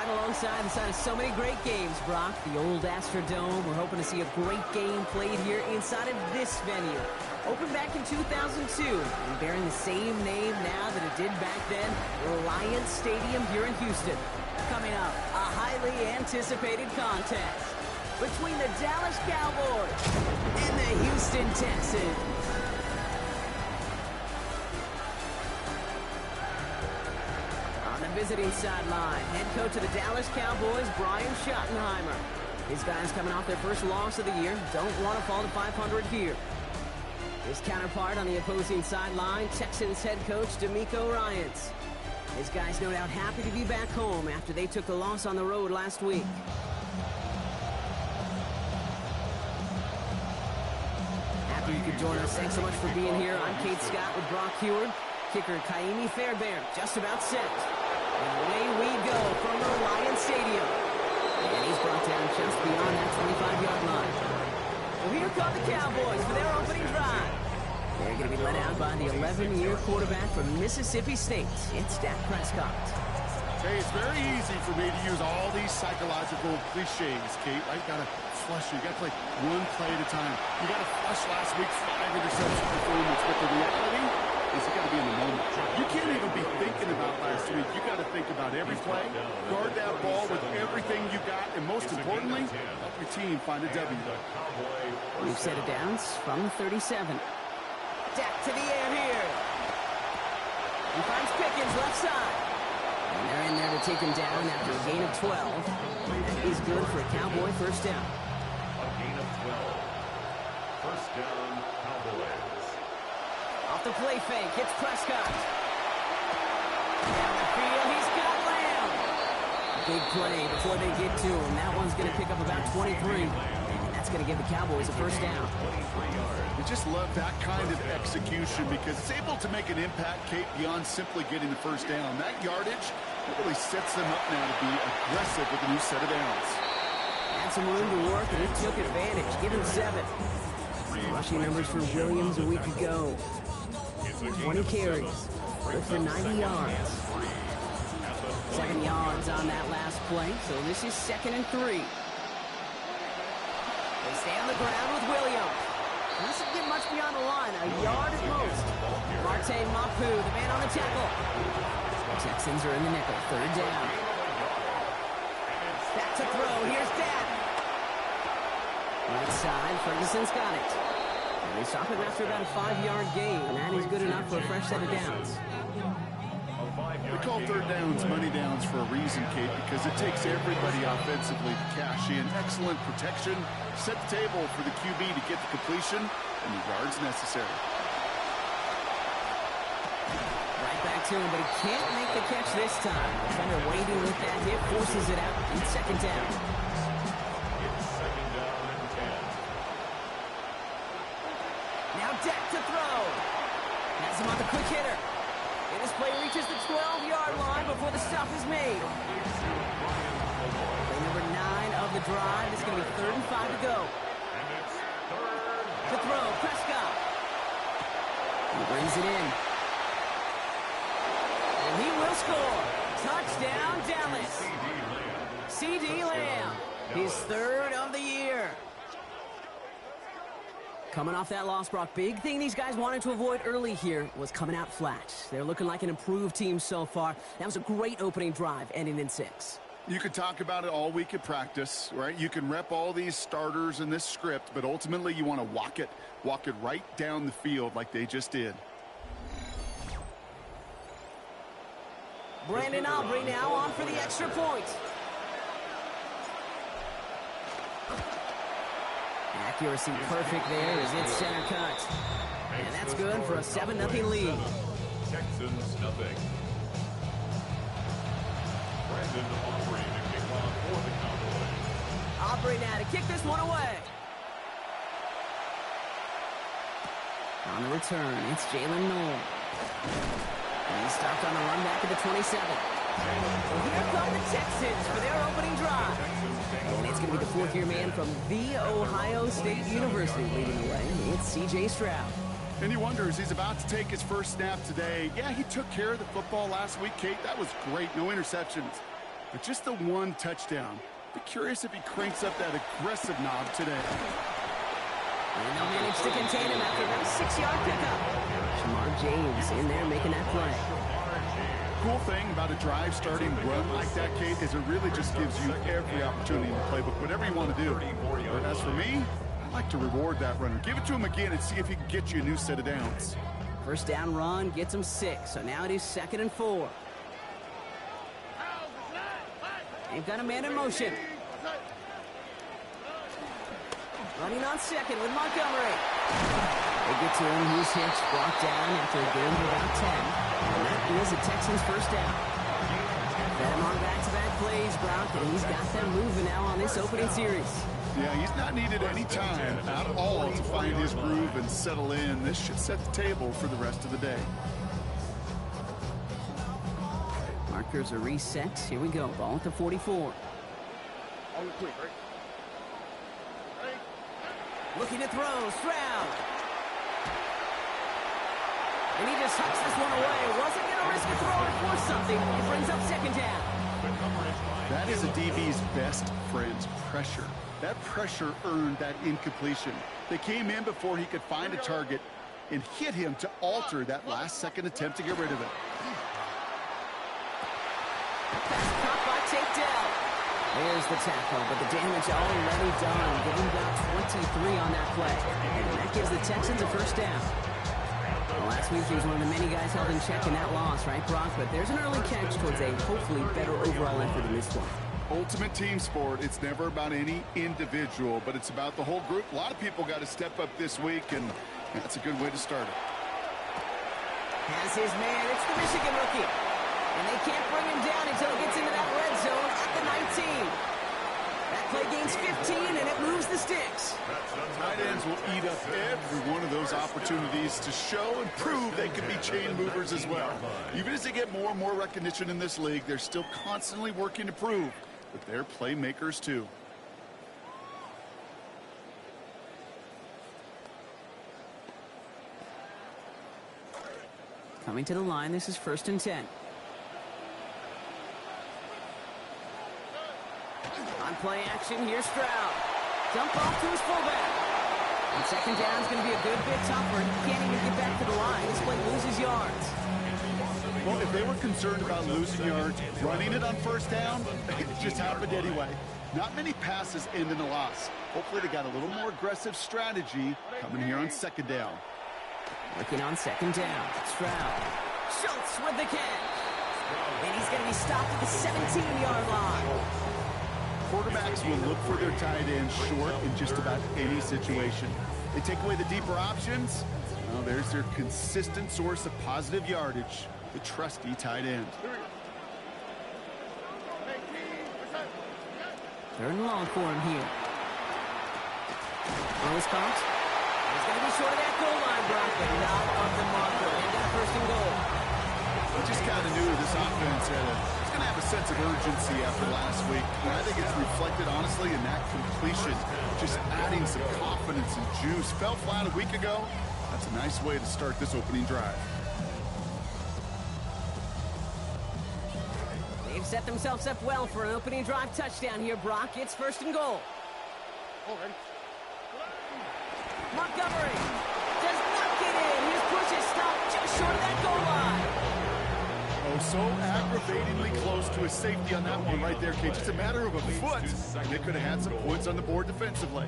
Right alongside the side of so many great games, Brock. The old Astrodome. We're hoping to see a great game played here inside of this venue. Opened back in 2002 and bearing the same name now that it did back then, Reliance Stadium here in Houston. Coming up, a highly anticipated contest between the Dallas Cowboys and the Houston Texans. Visiting sideline, head coach of the Dallas Cowboys, Brian Schottenheimer. His guys coming off their first loss of the year don't want to fall to 500 here. His counterpart on the opposing sideline, Texans head coach D'Amico Ryans. His guys no doubt happy to be back home after they took the loss on the road last week. Happy you could join us. Thanks so much for being here. I'm Kate Scott with Brock Heward. Kicker Kaimi Fairbairn just about set. And away we go from the Reliance Stadium. And he's brought down just beyond that 25-yard line. Well, here come the Cowboys for their opening drive. They're going to be led out by the 11-year quarterback from Mississippi State. It's Dak Prescott. Hey, it's very easy for me to use all these psychological cliches, Kate. Right? Got to flush you. Got to play one play at a time. You got to flush last week's 5 interception performance. But the reality is you got to be in the moment. You can't even be thinking about last week. You got to think about every play, guard that ball with everything you got, and most importantly, help your team find a W. We've set it downs from 37. Dak to the air here. He finds Pickens left side. And they're in there to take him down after a gain of 12. That is good for a Cowboy first down. A gain of 12. First down, Cowboys. Off the play fake, hits Prescott. Down the field, he's got Lamb. Big play before they get to him. That one's going to pick up about 23. And that's going to give the Cowboys a first down. We just love that kind of execution because it's able to make an impact, Kate, beyond simply getting the first down. That yardage really sets them up now to be aggressive with a new set of downs. Had some room to work, and he took advantage. Give him 7. Rushing numbers for Williams a week ago. 20 carries, good for 90 yards. 7 yards on that last play, so this is 2nd and 3. They stay on the ground with Williams. Doesn't get much beyond the line, a yard at most. Martin Mapu, the man on the tackle. The Texans are in the nickel, 3rd down. Back to throw, here's Dak. Right side, Ferguson's got it. And they stop him after about a 5-yard gain, and that is good enough for a fresh set of downs. We call 3rd downs money downs for a reason, Kate, because it takes everybody offensively to cash in. Excellent protection, set the table for the QB to get the completion and the yards necessary. Right back to him, but he can't make the catch this time. The defender waiting with that hit, forces it out in 2nd down. It's 2nd down and 10. Now Dak to throw. Has him on the quick hitter. And this play reaches the 12-yard line before the stop is made. Play number 9 of the drive. It's going to be 3rd and 5 to go. And it's 3rd. To throw, Prescott. He brings it in. And he will score. Touchdown, Dallas. C.D. Lamb. His 3rd of the year. Coming off that loss, Brock, big thing these guys wanted to avoid early here was coming out flat. They're looking like an improved team so far. That was a great opening drive, ending in 6. You could talk about it all week at practice, right? You can rep all these starters in this script, but ultimately you want to walk it right down the field like they just did. Brandon Aubrey now on for the extra point. Accuracy perfect there as it's center cut. And that's good for a 7-0 lead. Texans nothing. Brandon Aubrey to kick off for the Cowboys. Aubrey now to kick this one away. On the return, it's Jalen Noel. And he stopped on the run back at the 27. Well, here come the Texans for their opening drive. And it's going to be the 4th-year man from The Ohio State University leading the way. It's C.J. Stroud. And he wonders, he's about to take his first snap today. Yeah, he took care of the football last week, Kate. That was great. No interceptions. but just the one touchdown. Be curious if he cranks up that aggressive knob today. And they'll manage to contain him after that 6-yard pickup. Shamar James in there making that play. Cool thing about a drive starting run like that, Kate, is it really just gives you every opportunity in the playbook, whatever you want to do. But as for me, I like to reward that runner. Give it to him again and see if he can get you a new set of downs. First down run gets him 6, so now it is 2nd and 4. They've got a man in motion. Running on 2nd with Montgomery. They get to him. He's hitched, brought down after a gain of about 10. And that is a Texans first down. Fed him on back-to-back plays, Brock, and he's got them moving now on this opening series. Yeah, he's not needed any time at all to find his groove and settle in. This should set the table for the rest of the day. Markers are reset. Here we go. Ball at the 44. Looking to throw. Stroud. And he just hucks this one away. Wasn't going to risk a throw or force something. It brings up 2nd down. That is a DB's best friend's pressure. That pressure earned that incompletion. They came in before he could find a target and hit him to alter that last-second attempt to get rid of it. Pass caught by Takedale. There's the tackle, but the damage already done. Give him about 23 on that play. And that gives the Texans a first down. Well, last week he was one of the many guys held in check in that loss, right, Brock? But there's an early catch towards a hopefully better overall effort in this one. Ultimate team sport. It's never about any individual, but it's about the whole group. A lot of people got to step up this week, and that's a good way to start it. Has his man. It's the Michigan rookie. And they can't bring him down until he gets into that red zone at the 19. That play gains 15, and it moves the sticks. Tight ends will eat up every one of those opportunities to show and prove they can be chain movers as well. Even as they get more and more recognition in this league, they're still constantly working to prove that they're playmakers too. Coming to the line, this is 1st and 10. On play action, here's Stroud. Dump off to his fullback. And 2nd down is going to be a good bit tougher. He can't even get back to the line. This play loses yards. Well, if they were concerned about losing yards, running it on 1st down, it just happened anyway. Not many passes end in a loss. Hopefully they got a little more aggressive strategy coming here on 2nd down. Looking on 2nd down. Stroud. Schultz with the catch. And he's going to be stopped at the 17-yard line. Quarterbacks will look for their tight end short in just about any situation. They take away the deeper options. Well, there's their consistent source of positive yardage, the trusty tight end. 3rd and long for him here. Throw is caught. He's going to be short of that goal line, Brock, but not of the marker. They've got 1st and goal. We just kind of knew this offense was going to have a sense of urgency after last week. And I think it's reflected, honestly, in that completion. Just adding some confidence and juice. Fell flat a week ago. That's a nice way to start this opening drive. They've set themselves up well for an opening drive touchdown here, Brock. It's 1st and goal. Montgomery does not get in. His push is stopped just short of that goal line. Oh, so aggravatingly close to a safety on that one right there, Kate. Just a matter of a foot. They could have had some points on the board defensively.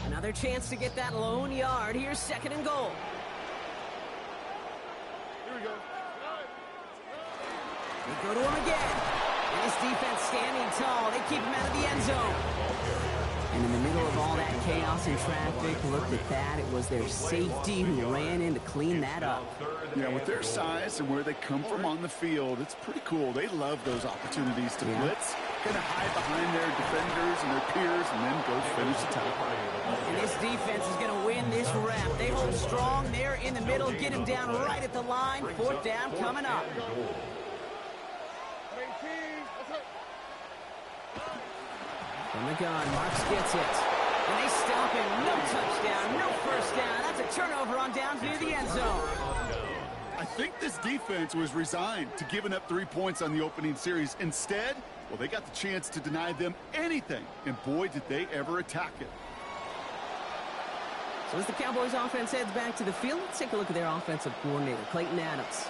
Another chance to get that lone yard. Here's 2nd and goal. Here we go. They go to him again. And his defense standing tall. They keep him out of the end zone. And in the middle of all that chaos and traffic, look at that. It was their safety who ran in to clean that up. Yeah, with their size and where they come from on the field, it's pretty cool. They love those opportunities to blitz, kind of hide behind their defenders and their peers, and then go finish the tackle. And this defense is going to win this rep. They hold strong there in the middle, get him down right at the line. 4th down coming up. From the gun, Marks gets it. And they stop him. No touchdown, no first down. That's a turnover on downs near the end zone. I think this defense was resigned to giving up 3 points on the opening series. Instead, well, they got the chance to deny them anything. And boy, did they ever attack it. So as the Cowboys offense heads back to the field, let's take a look at their offensive coordinator, Clayton Adams.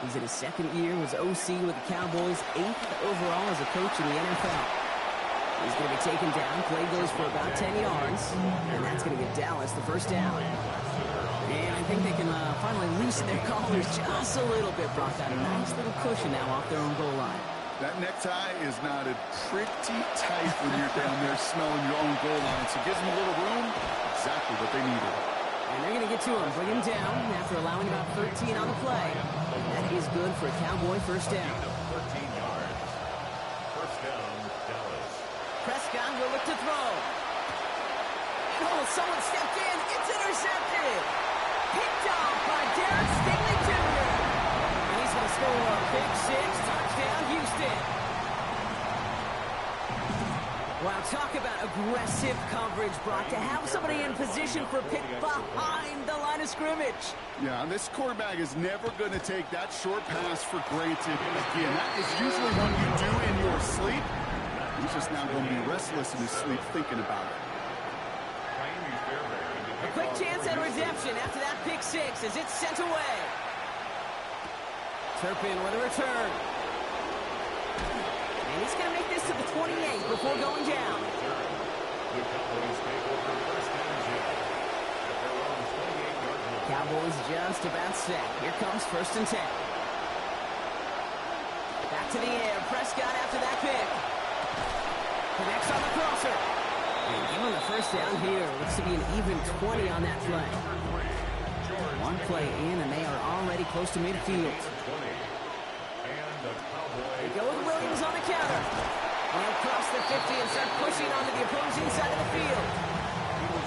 He's in his second year, was OC with the Cowboys, 8th overall as a coach in the NFL. He's going to be taken down, play goes for about 10 yards, and that's going to give Dallas the first down. And I think they can finally loosen their collars just a little bit. Brock got a nice little cushion now off their own goal line. That necktie is knotted pretty tight when you're down there smelling your own goal line, so it gives them a little room. Exactly what they needed. And they're going to get to him, bring him down after allowing about 13 on the play. That is good for a Cowboy first down. 13 yards. First down, Dallas. Prescott will look to throw. Oh, someone stepped in. It's intercepted. Picked off by Derek Stingley Jr. And he's going to score a big 6. Touchdown, Houston. Wow, talk about aggressive coverage, Brock. To have somebody in position for a pick behind the line of scrimmage. Yeah, this quarterback is never going to take that short pass for granted. Again, that is usually one you do in your sleep. He's just now going to be restless in his sleep thinking about it. A quick chance at redemption after that pick 6 as it's sent away. Turpin with a return. And he's going to make this to the 28 before going down. Cowboys just about set. Here comes 1st and 10. Back to the air. Prescott after that pick. Connects on the crosser. And give him the first down here. Looks to be an even 20 on that play. One play in, and they are already close to midfield. They go with Williams on the counter. And cross the 50 and start pushing onto the opposing side of the field.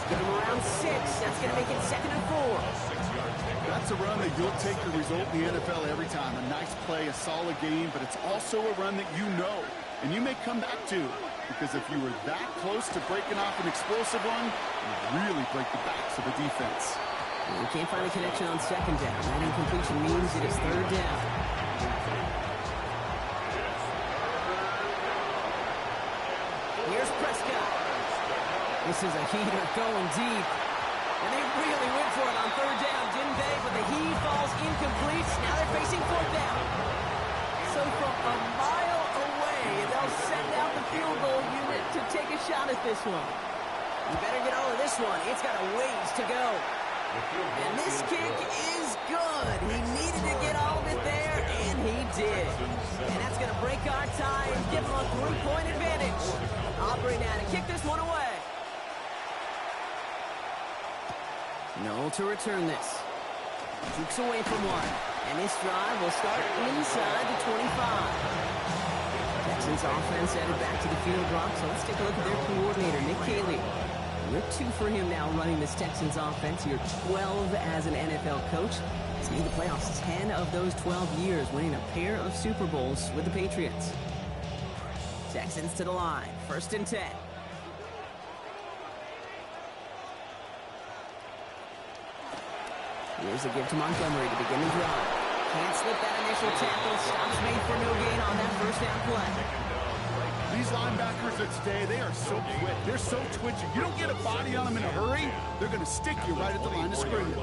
Get him around 6. That's going to make it 2nd and 4. That's a run that you'll take the result in the NFL every time. A nice play, a solid game, but it's also a run that you know, and you may come back to. Because if you were that close to breaking off an explosive one, you'd really break the backs of the defense. We can't find a connection on 2nd down. That incompletion means it is 3rd down. Here's Prescott. This is a heater going deep. And they really went for it on 3rd down, didn't they? But the heave falls incomplete. Now they're facing 4th down. So from a mile away, they'll send out the field goal unit to take a shot at this one. You better get all of this one. It's got a ways to go. And this kick is good. He needed to get all of it there, and he did. And that's going to break our tie and give them a 3-point advantage. Aubrey now to kick this one away. No to return this. Keeps away from one. And this drive will start inside the 25. Texans offense headed back to the field block, so let's take a look at their coordinator, Nick Caley. Year 2 for him now running this Texans offense. Year 12 as an NFL coach. He's made the playoffs 10 of those 12 years, winning a pair of Super Bowls with the Patriots. Texans to the line. 1st and 10. Here's a give to Montgomery to begin the drive. Can't slip that initial tackle. Stops made for no gain on that 1st down play. These linebackers of today, they are so quick. They're so twitchy. You don't get a body on them in a hurry, they're going to stick you right at the line of scrimmage.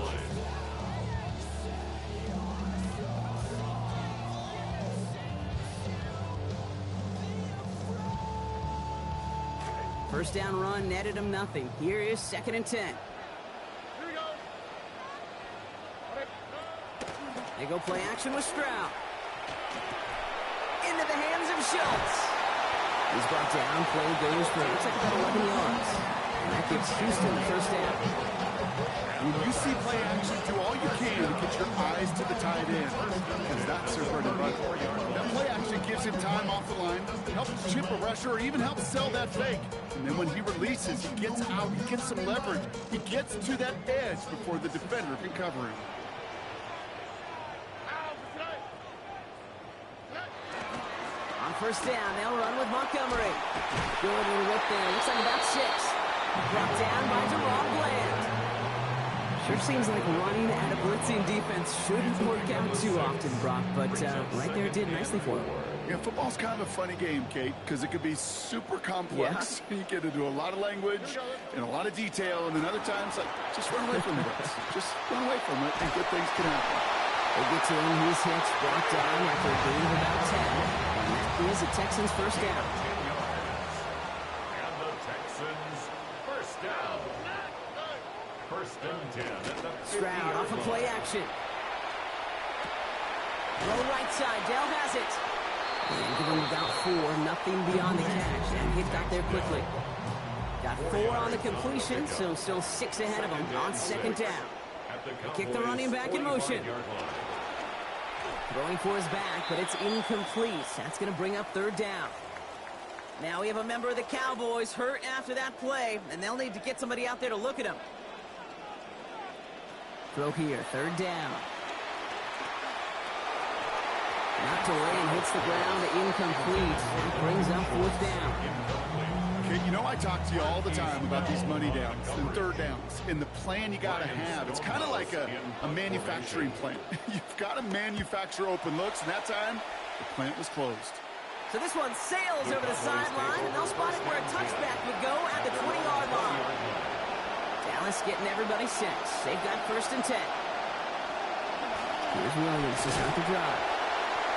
First down run netted him nothing. Here is 2nd and 10. They go play action with Stroud. Into the hands of Schultz. He's brought down. Play goes for, looks like about 11 yards. And that gives Houston the 1st down. When you see play action, do all you can to get your eyes to the tight end. Because that's their bread and butter. That play action gives him time off the line, helps chip a rusher, or even helps sell that fake. And then when he releases, he gets out, he gets some leverage. He gets to that edge before the defender can cover him. On 1st down, they'll run with Montgomery. Good little whip there. Looks like about 6. Brought down by Deron Bland. Sure seems like running at a blitzing defense shouldn't work out too often, Brock, but right there it did nicely for him. Yeah, football's kind of a funny game, Kate, because it could be super complex. Yeah. You get into a lot of language and a lot of detail, and then other times, like, just run away from it. Just run away from it, and good things can happen. They get to him, he's hit, brought down after a gain of about 10. And that is a Texans first down. And the Texans first down. First and 10 at the 50. Stroud off of play action. Throw right side, Dell has it. And give him about 4, nothing beyond the catch, and he got there quickly. Got 4 on the completion, so still 6 ahead of him on second down. They kick the running back in motion. Throwing for his back, but it's incomplete. That's going to bring up third down. Now we have a member of the Cowboys hurt after that play, and they'll need to get somebody out there to look at him. Throw here, third down. Knocked away and hits the ground, incomplete. That brings up fourth down. Okay, you know I talk to you all the time about these money downs and third downs and the plan you got to have. It's kind of like a manufacturing plant. You've got to manufacture open looks, and that time, the plant was closed. So this one sails over the sideline, and they'll spot it where a touchback would go at the 20-yard line. Dallas getting everybody set. They've got first and 10. Here's Williams to start the drive.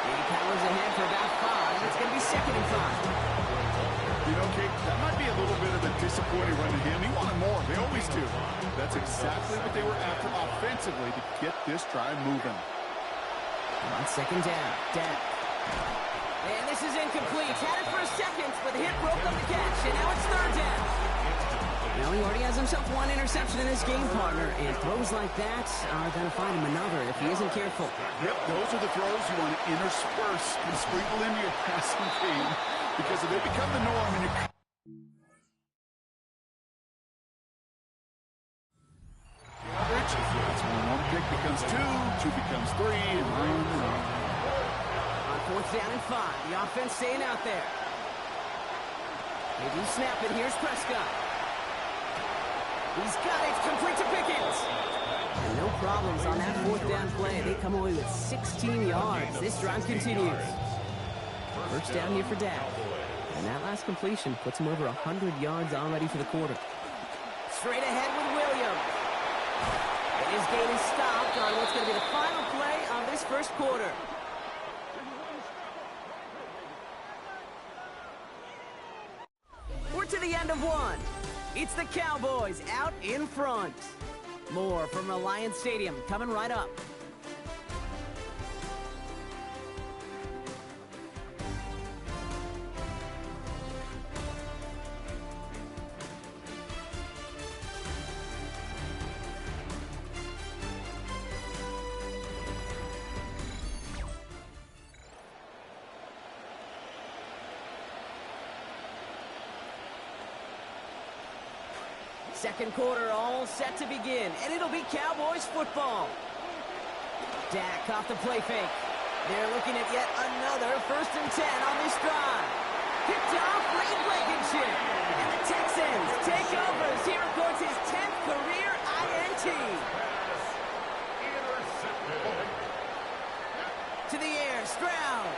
He powers ahead for about 5. It's going to be second and 5. You know, Kate, that might be a little bit of a disappointing run to him. He wanted more. They always do. That's exactly what they were after offensively to get this drive moving. On second down, Dak. And this is incomplete. Had it for a second, but the hit broke up the catch, and now it's third down. Well, he already has himself 1 interception in his game, partner, and throws like that are going to find him another if he isn't careful. Yep, those are the throws you want to intersperse and sprinkle into your passing game, because if they become the norm and you're... That's when 1 pick becomes 2 becomes 3, and on. On fourth down and 5, the offense staying out there. They do snap it. Here's Prescott. He's got it. Complete to Pickens. And no problems on that fourth down play. They come away with 16 yards. This drive continues. First down here for Dak. And that last completion puts him over 100 yards already for the quarter. Straight ahead with Williams. And his gain is stopped on what's going to be the final play of this first quarter. We're to the end of 1. It's the Cowboys out in front. More from Reliant Stadium coming right up. Second quarter all set to begin, and it'll be Cowboys football. Dak off the play fake. They're looking at yet another first and 10 on this drive. Picked off late Blankenship. And the Texans take over as he records his 10th career INT. To the air, Stroud.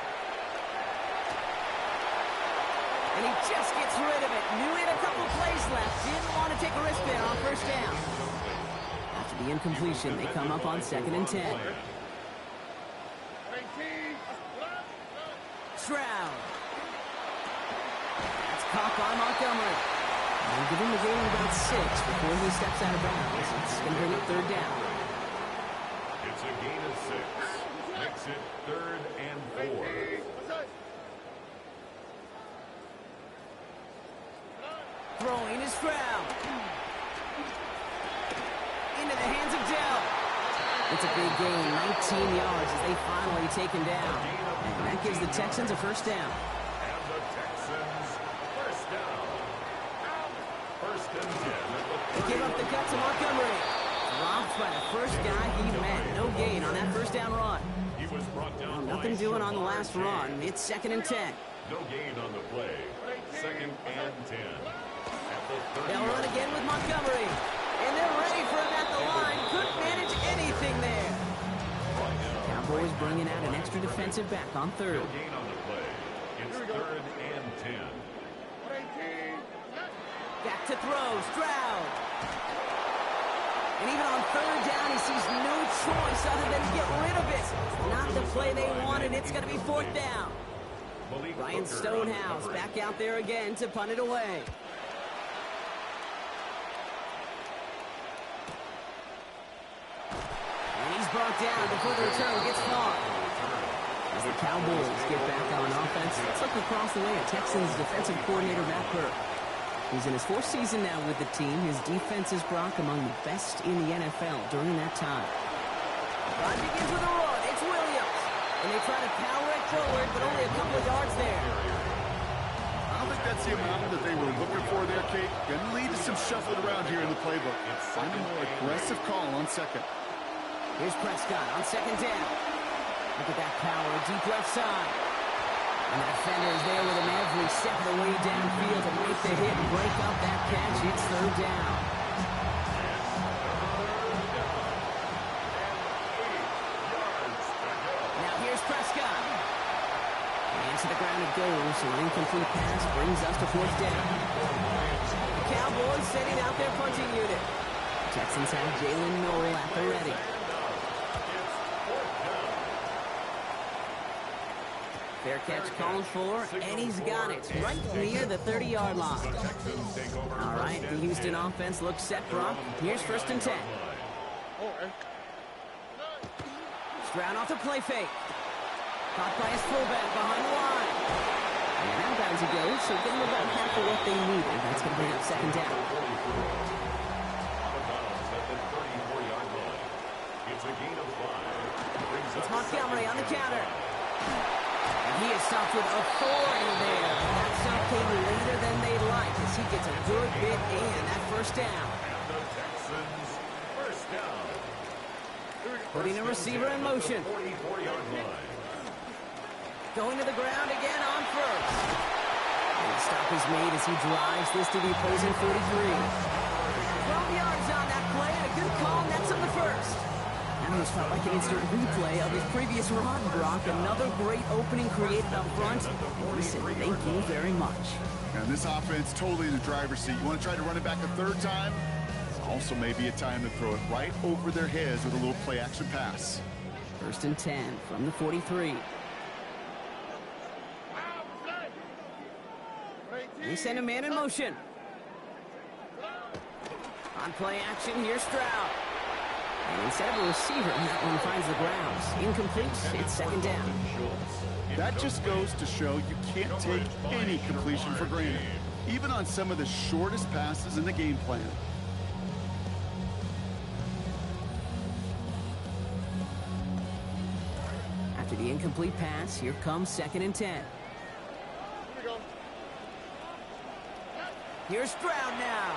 And he just gets rid of it. Knew he had a couple plays left. Didn't want to take a risk there on first down. After the incompletion, they come up on second and 10. Stroud. That's caught by Montgomery. And give him the gain of about 6 before he steps out of bounds. It's going to bring up third down. It's a gain of 6. Makes it third and 4. Throwing is Stroud. Into the hands of Dell. It's a big gain, 19 yards as they finally take him down. And that gives the Texans a first down. And the Texans first down. First and 10. They give up the cut to Montgomery. Dropped by the first guy he met. No gain on that first down run. He was brought down. Nothing doing on the last run. It's second and 10. No gain on the play. Second and 10. At They'll run again with Montgomery. And they're ready for him at the line. Couldn't manage anything there. Cowboys bringing out an extra defensive back on third. Gain on the play. It's 3rd and 10. Back to throw, Stroud. And even on 3rd down, he sees no choice other than to get rid of it. Not the play they wanted. It's going to be 4th down. Ryan Stonehouse back out there again to punt it away. And he's brought down before the return gets far. As the Cowboys get back on offense, let's look across the way at Texans defensive coordinator Matt Burke. He's in his 4th season now with the team. His defense is, Brock, among the best in the NFL during that time. Run begins with a run. It's Williams. And they try to power it forward, but only a couple of yards there. I don't think that's the amount that they were looking for there, Kate. Going to lead to some shuffling around here in the playbook. Find a more aggressive call on 2nd. Here's Prescott on 2nd down. Look at that power, deep left side. And the defender is there with him every step of the way downfield to make the hit and break up that catch. It's 3rd down. Now here's Prescott. And to the ground it goes. So an incomplete pass brings us to 4th down. The Cowboys sending out their punting unit. Texans have Jalen Noel at the ready. Fair catch called for, and he's got it right near the 30-yard line. All right, the Houston offense looks set, Brock. Here's 1st and 10. Stroud off the play fake. Caught by his fullback behind the line. And outbounds he goes, so give them about half of what they needed. That's going to bring up 2nd down. It's Montgomery on the counter. He is stopped with authority there. That stop came later than they'd like as he gets a good bit in that 1st down. And the Texans, 1st down. Putting a receiver in motion. 44-yard line. Going to the ground again on 1st. And the stop is made as he drives this to the opposing 43. 12 yards on that play and a good call, and that's on the 1st. That almost felt like an instant replay of his previous run, Brock. Another great opening created up front. And we said thank you very much. And this offense totally in the driver's seat. You want to try to run it back a 3rd time? Also maybe a time to throw it right over their heads with a little play-action pass. 1st and 10 from the 43. They send a man in motion. On play action, here's Stroud. And instead of a receiver, that one finds the grounds. Incomplete, it's 2nd down. That just goes to show you can't take any completion for granted, even on some of the shortest passes in the game plan. After the incomplete pass, here comes 2nd and 10. Here's Stroud now.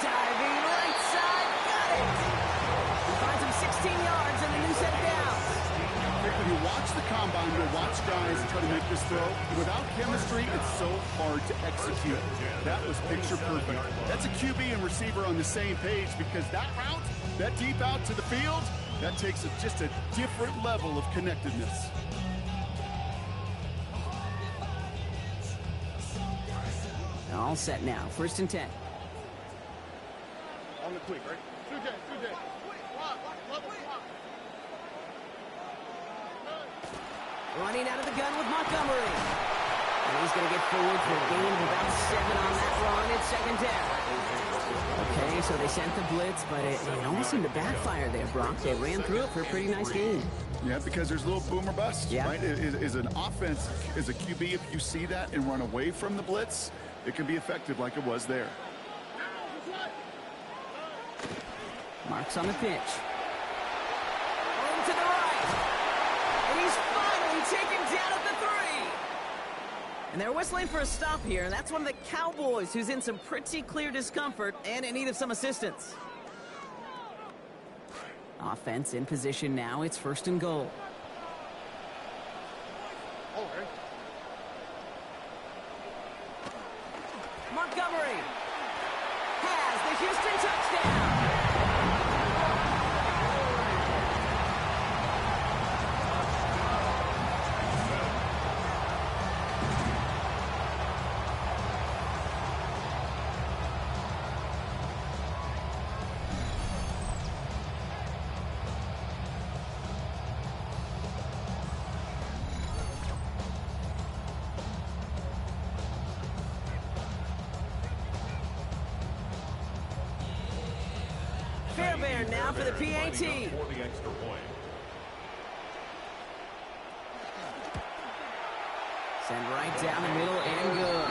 Diving right side, got it! He finds him 16 yards and a new set of downs. When you watch the combine, you'll watch guys try to make this throw. Without chemistry, it's so hard to execute. That was picture perfect. That's a QB and receiver on the same page because that route, that deep out to the field, that takes just a different level of connectedness. All set now, 1st and 10. On the quick, right? Running out of the gun with Montgomery. And he's going to get forward for a gain of about 7 on that run. It's 2nd down. Okay, so they sent the blitz, but it almost seemed to backfire there, Brock. They ran through it for a pretty nice gain. Yeah, because there's a little boom or bust, yeah. Right? Is an offense, as a QB, if you see that and run away from the blitz, it can be effective like it was there. Marks on the pitch. To the right. And he's finally taken down at the 3. And they're whistling for a stop here, and that's one of the Cowboys who's in some pretty clear discomfort and in need of some assistance. Offense in position now. It's 1st and goal. first down. Fairbairn now for the PAT. For the extra point. Send right down the middle and good.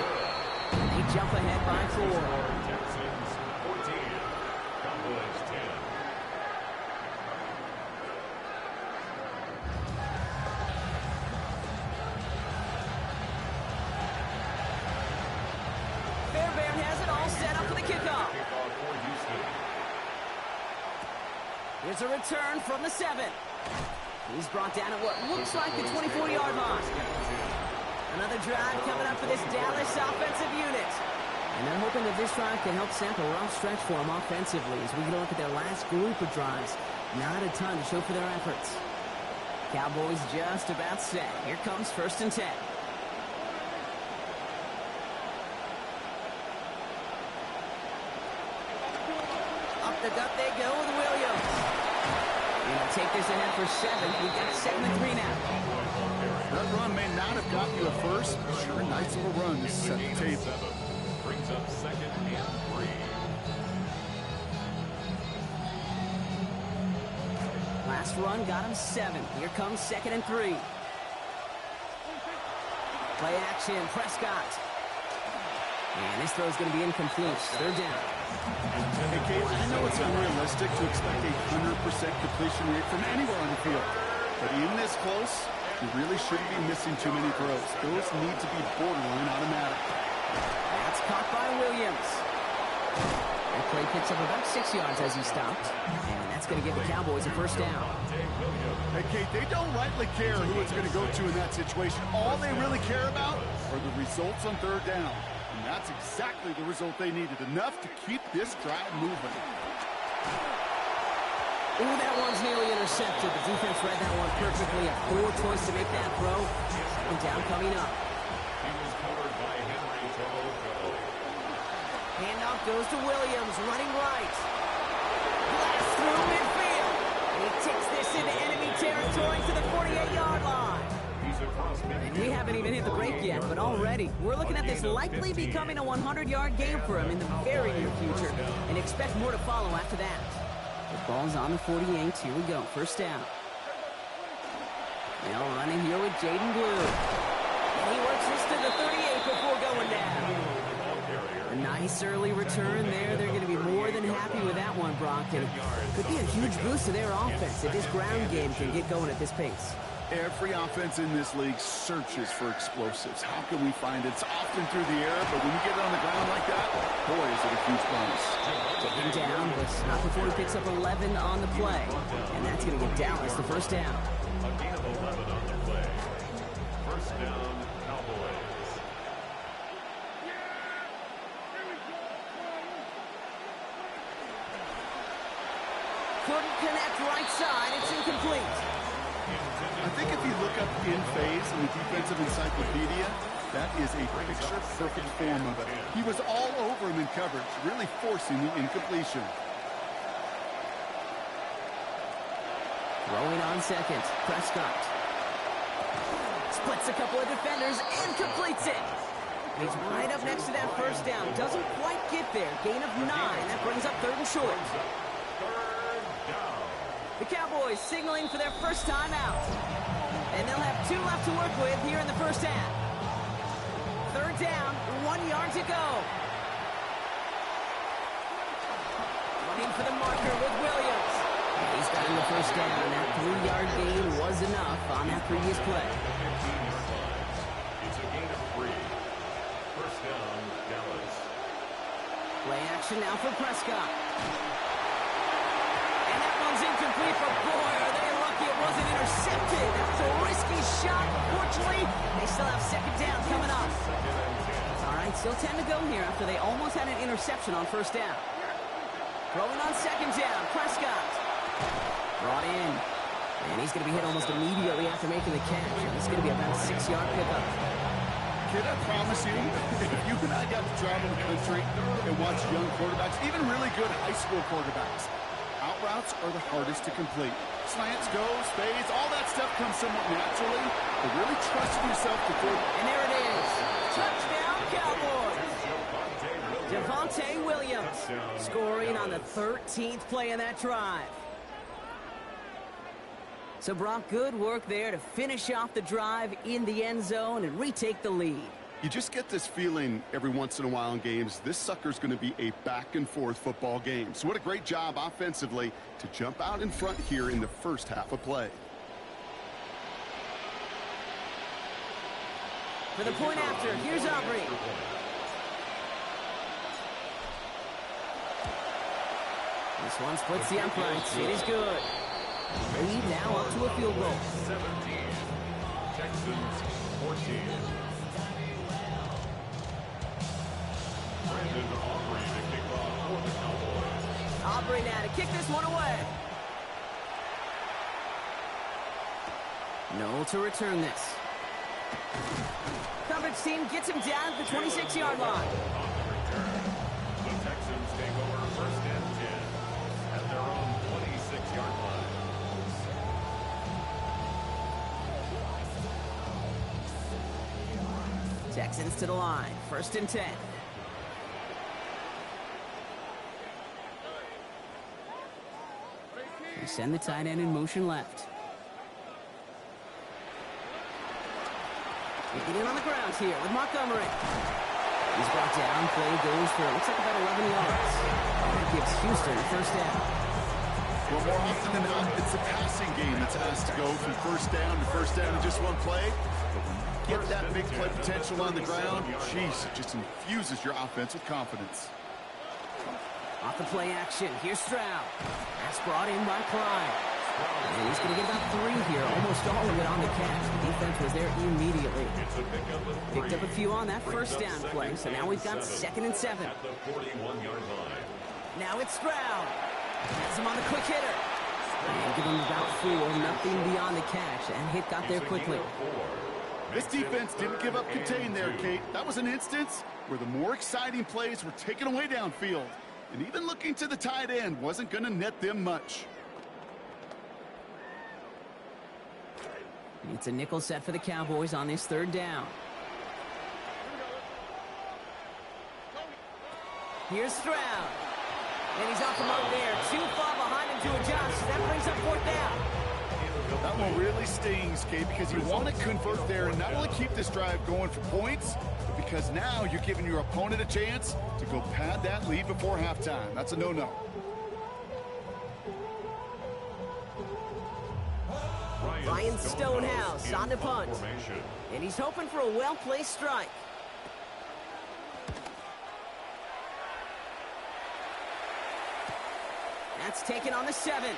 They jump ahead by 4. Texans 14, Cowboys 10. Fairbairn has it all set up for the kickoff. Kickoff for Houston. Here's a return from the 7. He's brought down at what looks like the 24-yard line. Another drive coming up for this Dallas offensive unit. And they're hoping that this drive can help snap a rough stretch for them offensively as we get a look at their last group of drives. Not a ton to show for their efforts. Cowboys just about set. Here comes 1st and 10. Up the gut they go with Williams. And they'll take this ahead for 7. We've got 2nd and 3 now. That run may not have gotten you a first, but sure, nice little run to set the table. Brings up 2nd and 3. Last run got him 7. Here comes 2nd and 3. Play action, Prescott. And this throw is going to be incomplete. 3rd down. Hey, Kate, I know it's unrealistic to expect a 100% completion rate from anywhere on the field. But in this close, you really shouldn't be missing too many throws. Those need to be borderline automatic. That's caught by Williams. That play picks up about 6 yards as he stopped. And that's going to give the Cowboys a 1st down. Hey, Kate, they don't rightly care who it's going to go to in that situation. All they really care about are the results on 3rd down. And that's exactly the result they needed. Enough to keep this drive moving. Ooh, that one's nearly intercepted. The defense read that one perfectly. A poor choice to make that throw. 2nd down coming up. He was covered by Henry Toronto. Handoff goes to Williams, running right. Blast through midfield. He takes this into enemy territory to the 48-yard line. He's across midfield. And we haven't even hit the break yet, but already we're looking at this likely becoming a 100-yard game for him in the very near future, and expect more to follow after that. The ball's on the 48. Here we go. 1st down. Now running here with Jaden Blue. And he works this to the 38 before going down. A nice early return there. They're going to be more than happy with that one, Brock. And it could be a huge boost to their offense if this ground game can get going at this pace. Every offense in this league searches for explosives. How can we find it? It's often through the air, but when you get it on the ground like that, boy, is it a huge bonus. Taken down, but not before he picks up 11 on the play. And that's going to get Dallas the 1st down. A gain of 11 on the play. 1st down, Cowboys. Couldn't connect right side. It's incomplete. I think if you look up in phase in the defensive encyclopedia, that is a picture-perfect form of it. He was all over him in coverage, really forcing the incompletion. Throwing on 2nd, Prescott. Splits a couple of defenders and completes it. He's right up next to that 1st down. Doesn't quite get there. Gain of 9. That brings up 3rd and short. 3rd down. The Cowboys signaling for their 1st time out. And they'll have 2 left to work with here in the 1st half. 3rd down, 1 yard to go. Running for the marker with Williams. He's got him the 1st down, and that 3-yard gain was enough on that previous play. 15-yard line. It's a gain of 3. 1st down, Dallas. Play action now for Prescott. And that one's incomplete, but boy, are they lucky it wasn't intercepted. That's a risky shot. Fortunately, they still have 2nd down coming up. All right, still 10 to go here after they almost had an interception on 1st down. Throwing on second down, Prescott. Brought in. And he's going to be hit almost immediately after making the catch. And it's going to be about a 6-yard pickup. Kid, I promise you, if you and I got to travel the country and watch young quarterbacks, even really good high school quarterbacks, out routes are the hardest to complete. Slants, goes, fades, all that stuff comes somewhat naturally, but really trusting yourself to throw. And there it is. Touchdown, Cowboys. Javonte Williams scoring on the 13th play of that drive. So, Brock, good work there to finish off the drive in the end zone and retake the lead. You just get this feeling every once in a while in games, this sucker's going to be a back-and-forth football game. So what a great job offensively to jump out in front here in the first half of play. For the point after, here's Aubrey. This one splits the uprights. It is good. Lead now up to a field goal. 17. Texans 14. Brandon Aubrey to kick off for the Cowboys. Aubrey now to kick this one away. No to return this. Coverage team gets him down at the 26-yard line. On the return, the Texans take over first and 10 at their own 26-yard line. Texans to the line. First and 10. They send the tight end in motion left. Getting on the ground here with Montgomery. He's brought down. Play goes for, looks like about 11 yards. That gives Houston the first down. Well, more often than not, it's the passing game that's asked to go from first down in just one play. But when you get that big play potential on the ground, jeez, it just infuses your offense with confidence. Off the play action. Here's Stroud. That's brought in by Clyde. And he's going to get about 3 here, almost all of it on the catch. The defense was there immediately. Picked up a few on that first down play, so now we've got 2nd and 7. At the 41-yard line. Now it's Stroud. Has him on the quick hitter. And give him about 4, nothing beyond the catch, and hit got there quickly. This defense didn't give up contain there, Kate. That was an instance where the more exciting plays were taken away downfield. And even looking to the tight end wasn't going to net them much. It's a nickel set for the Cowboys on this 3rd down. Here's Stroud. And he's off the mark there. Too far behind him to adjust. That brings up 4th down. That one really stings, Kate, because you want to convert there and not only keep this drive going for points, but because now you're giving your opponent a chance to go pad that lead before halftime. That's a no-no. Ryan Stonehouse on the punt. And he's hoping for a well-placed strike. That's taken on the 7.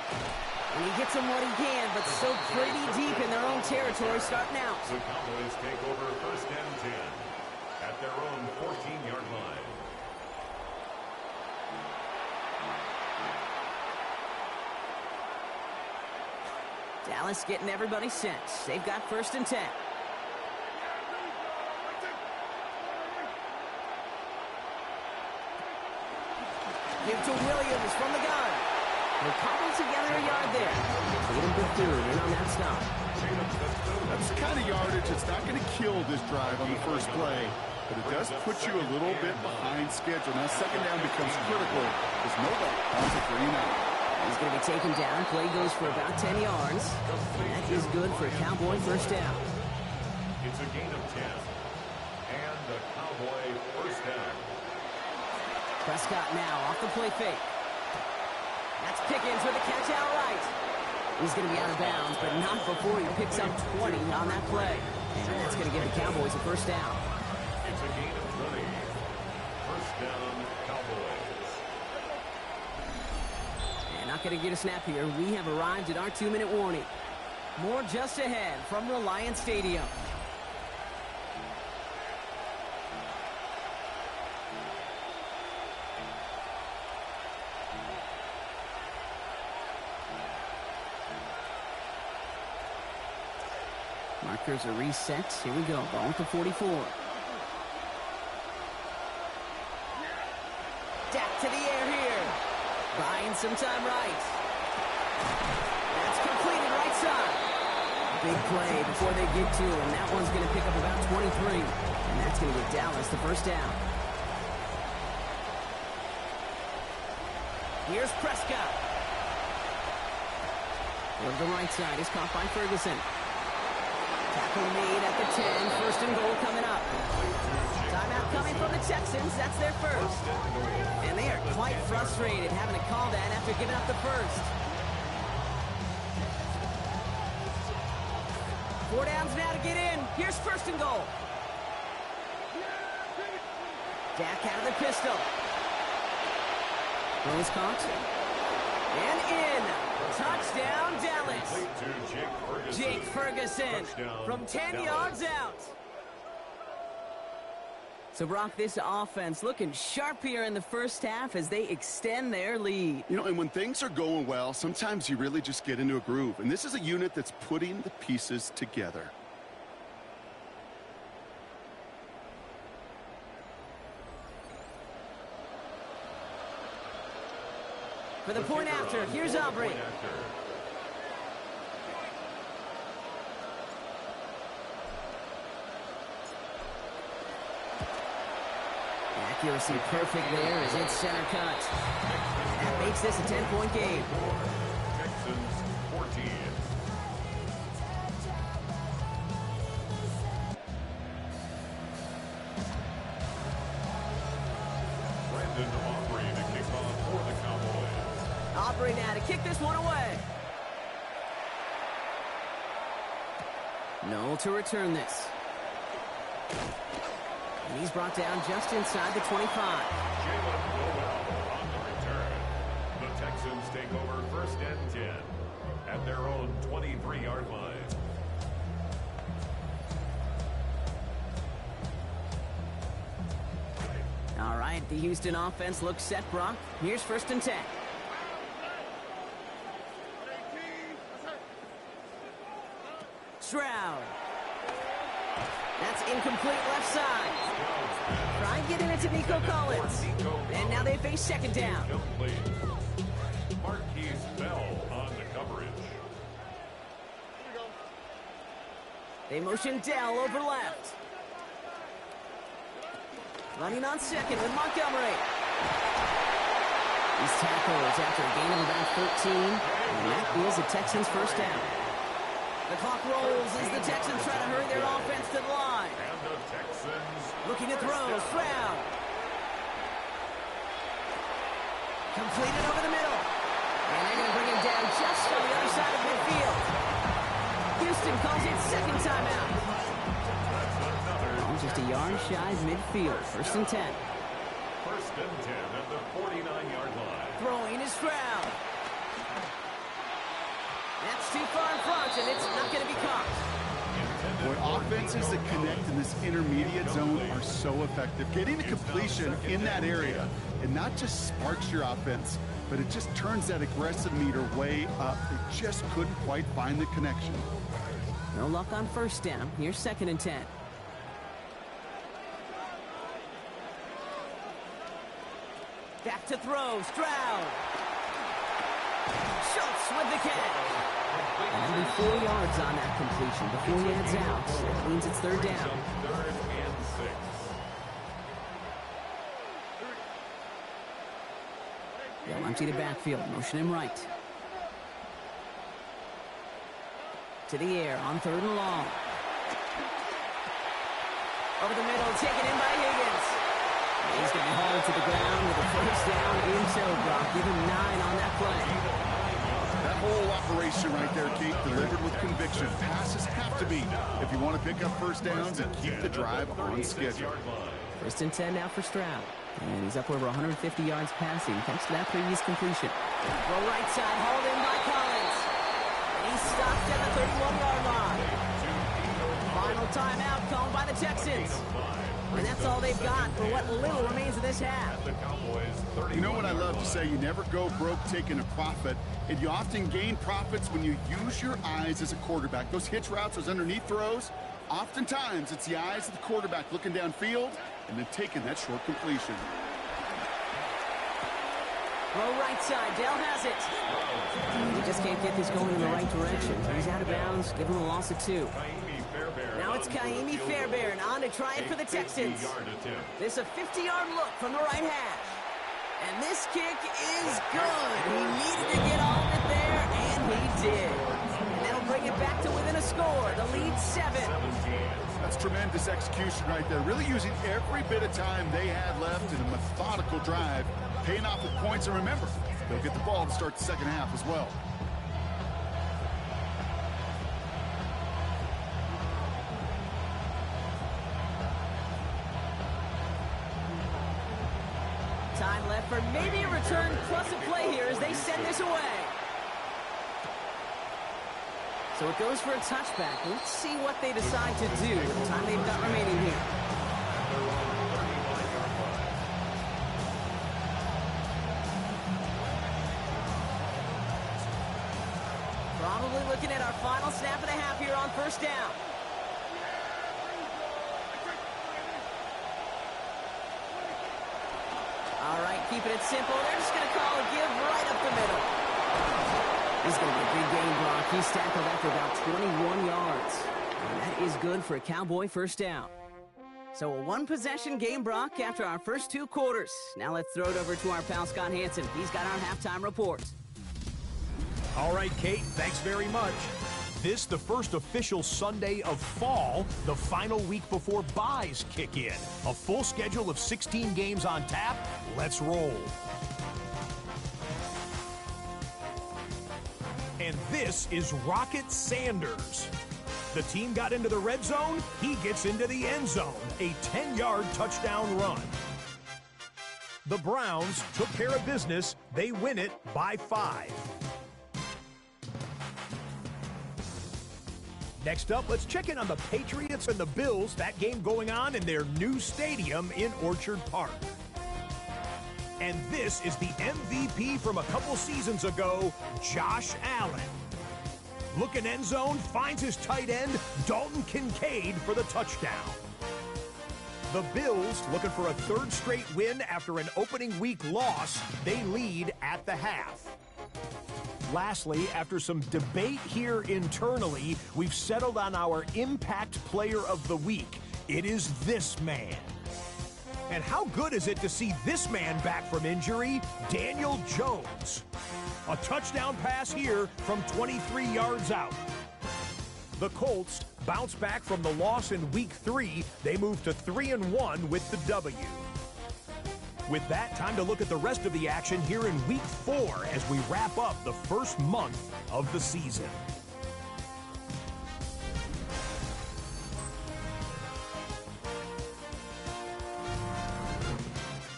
And he gets him what he can, but so pretty deep in their own territory starting out. The Cowboys take over first and 10 at their own 14-yard line. Dallas getting everybody set. They've got 1st and 10. Give to Williams from the gun. They're cobbled together a yard there. Tatum Bethune in on that stop. That's the kind of yardage that's not going to kill this drive on the first play, but it does put you a little bit behind schedule. Now 2nd down becomes critical because nobody wants it for you now. He's going to be taken down. Play goes for about 10 yards. That is good for a Cowboy first down. It's a gain of 10. And the Cowboy first down. Prescott now off the play fake. That's Pickens with a catch outright. He's going to be out of bounds, but not before he picks up 20 on that play. And that's going to give the Cowboys a first down. It's a gain of 20. First down, Cowboys. And not going to get a snap here. We have arrived at our 2-minute warning. More just ahead from Reliant Stadium. Markers are reset. Here we go. Ball at the 44. Dak to the air here. Buying some time right. That's completed right side. Big play before they get to him. That one's going to pick up about 23. And that's going to get Dallas the first down. Here's Prescott. Over the right side is caught by Ferguson. Tackle made at the 10. First and goal coming up. Timeout coming from the Texans. That's their first. And they are quite frustrated having to call that after giving up the first. 4 downs now to get in. Here's first and goal. Dak out of the pistol. Throw is caught. And in. Touchdown, Dallas. Jake Ferguson from 10 yards out. So, Brock, this offense looking sharp here in the first half as they extend their lead. You know, and when things are going well, sometimes you really just get into a groove. And this is a unit that's putting the pieces together. For the point after, here's Aubrey. Accuracy perfect there as it's center cut. That makes this a 10-point game. Texans 14. Brandon Aubrey to kick off for the Cowboys. Aubrey now to kick this one away. Noel to return this. And he's brought down just inside the 25. Jalen Noel on the return. The Texans take over first and 10 at their own 23-yard line. All right, the Houston offense looks set, Brock. Here's first and 10. Stroud. That's incomplete left side. Try and get in it to Nico Collins. And now they face second down. Marquise Bell on the coverage. They motion Dell over left. Running on second with Montgomery. These tackles after a gain of about 13. And that is a Texans first down. The clock rolls as the Texans try to hurry their offense to the line. And the Texans looking to throw. Stroud. Completed over the middle. And they're going to bring him down just from the other side of midfield. Houston calls it second timeout. Oh, just a yard shy of midfield. First and 10. First and 10 at the 49-yard line. Throwing is Stroud. That's too far in front, and it's not going to be caught. Boy, offenses that connect in this intermediate zone are so effective. Getting a completion in that area, it not just sparks your offense, but it just turns that aggressive meter way up. They just couldn't quite find the connection. No luck on first down. Here's second and 10. Back to throw. Stroud. Schultz with the catch. Only 4 yards on that completion before he heads out. That means it's third down. Third and 6. They'll empty the backfield. Motion him right. To the air on third and long. Over the middle, taken in by Higgins. He's going to be hauled to the ground with a first down in tow, Brock. Give him 9 on that play. That whole operation right there, Kate, delivered with conviction. Passes have to be if you want to pick up first downs and keep the drive on schedule. First and 10 now for Stroud. And he's up over 150 yards passing thanks to that previous completion. Throw right side, hauled in by Collins. He's stopped at the 31-yard line. Final timeout called by the Texans. And that's all they've got for what little remains of this half. You know what I love to say? You never go broke taking a profit, and you often gain profits when you use your eyes as a quarterback. Those hitch routes, those underneath throws, oftentimes it's the eyes of the quarterback looking downfield and then taking that short completion. Low right side, Dell has it. He just can't get this going in the right direction. He's out of bounds, give him a loss of 2. Now it's Kaimi Fairbairn on to try it for the Texans. This is a 50-yard look from the right hash. And this kick is good. He needed to get all of it there, and he did. And that'll bring it back to within a score. The lead 7. That's tremendous execution right there. Really using every bit of time they had left in a methodical drive, paying off with points. And remember, they'll get the ball to start the second half as well. Time left for maybe a return plus a play here as they send this away. So it goes for a touchback. Let's see what they decide to do with the time they've got remaining here. Probably looking at our final snap of the half here on first down. All right, keeping it simple. They're just going to call a give right up the middle. This is going to be a big game, Brock. He's tackled after about 21 yards. And that is good for a Cowboy first down. So a one-possession game, Brock, after our first 2 quarters. Now let's throw it over to our pal Scott Hansen. He's got our halftime report. All right, Kate, thanks very much. This, the first official Sunday of fall, the final week before byes kick in. A full schedule of 16 games on tap. Let's roll. And this is Rocket Sanders. The team got into the red zone. He gets into the end zone. A 10-yard touchdown run. The Browns took care of business. They win it by 5. Next up, let's check in on the Patriots and the Bills. That game going on in their new stadium in Orchard Park. And this is the MVP from a couple seasons ago, Josh Allen. Looking end zone, finds his tight end, Dalton Kincaid, for the touchdown. The Bills, looking for a 3rd straight win after an opening week loss, they lead at the half. Lastly, after some debate here internally, we've settled on our Impact Player of the Week. It is this man. And how good is it to see this man back from injury, Daniel Jones? A touchdown pass here from 23 yards out. The Colts bounce back from the loss in Week 3. They move to 3-1 with the W. With that, time to look at the rest of the action here in Week 4 as we wrap up the first month of the season.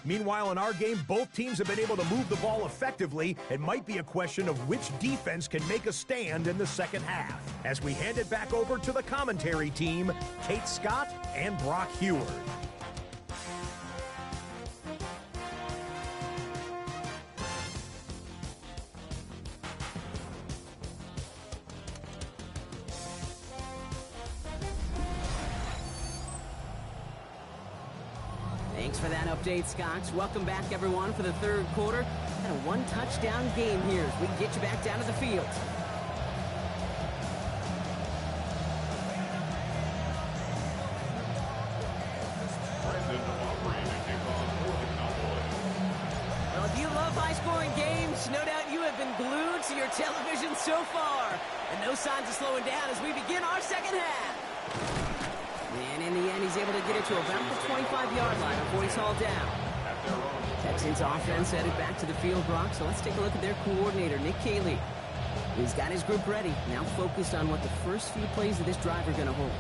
Meanwhile, in our game, both teams have been able to move the ball effectively. It might be a question of which defense can make a stand in the second half. As we hand it back over to the commentary team, Kate Scott and Brock Heward. Thanks for that update, Scott. Welcome back, everyone, for the 3rd quarter. And a 1-touchdown game here as we get you back down to the field. Well, if you love high-scoring games, no doubt you have been glued to your television so far. And no signs of slowing down as we begin our second half. And in the end, he's able to get it to about the 25-yard line before he's hauled down. Texans offense headed back to the field, Brock. So let's take a look at their coordinator, Nick Caley. He's got his group ready, now focused on what the first few plays of this drive are going to hold.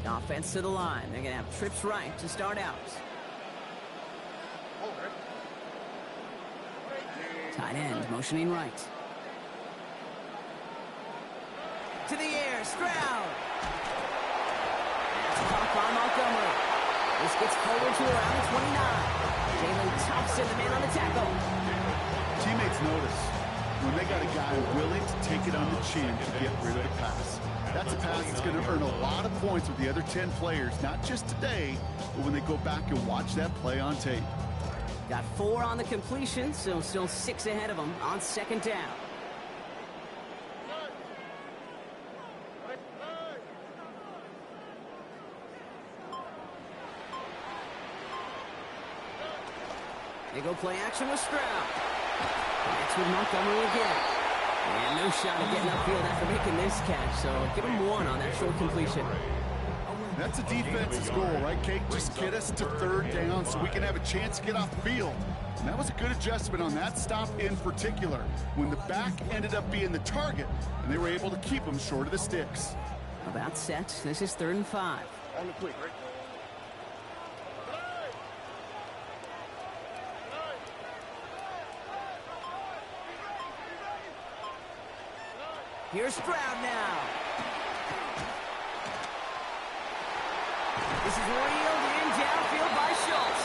Offense to the line. They're going to have trips right to start out. Tight end motioning right. To the air, Stroud. That's caught by Montgomery. This gets forward to around the 29. Jalen Thompson, the man on the tackle. Teammates notice when they got a guy willing to take it on the chin to get rid of the pass. That's a pass that's going to earn a lot of points with the other 10 players, not just today, but when they go back and watch that play on tape. Got 4 on the completion, so still 6 ahead of them on second down. They go play action with Stroud. Next with Montgomery again. And no shot at getting upfield after making this catch, so give him 1 on that short completion. That's a defense's goal, right, Kate? Just get us to third down so we can have a chance to get off the field. And that was a good adjustment on that stop in particular, when the back ended up being the target, and they were able to keep him short of the sticks. About set. This is 3rd and 5. On the quick, right? Here's Stroud now. This is reeled in downfield by Schultz.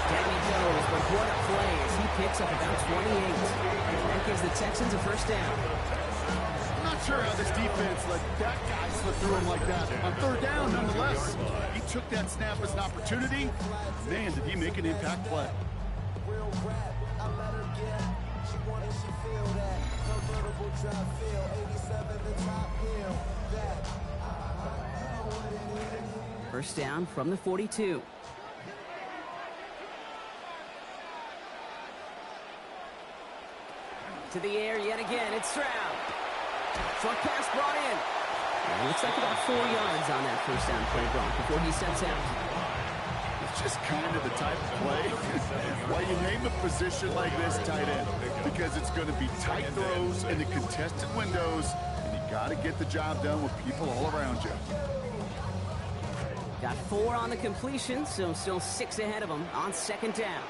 Down he goes, but what a play as he picks up about 28. And that gives the Texans a first down. I'm not sure how this defense let that guy slip through him like that. On third down, nonetheless, he took that snap as an opportunity. Man, did he make an impact play. First down from the 42. To the air yet again, it's Stroud. Short pass brought in. And it looks like about 4 yards on that first down play, Gronk, before he sets out. It's just kind of the type of play why you name a position like this tight end, because it's going to be tight throws in the contested windows, and you got to get the job done with people all around you. Got 4 on the completion, so still 6 ahead of them on second down.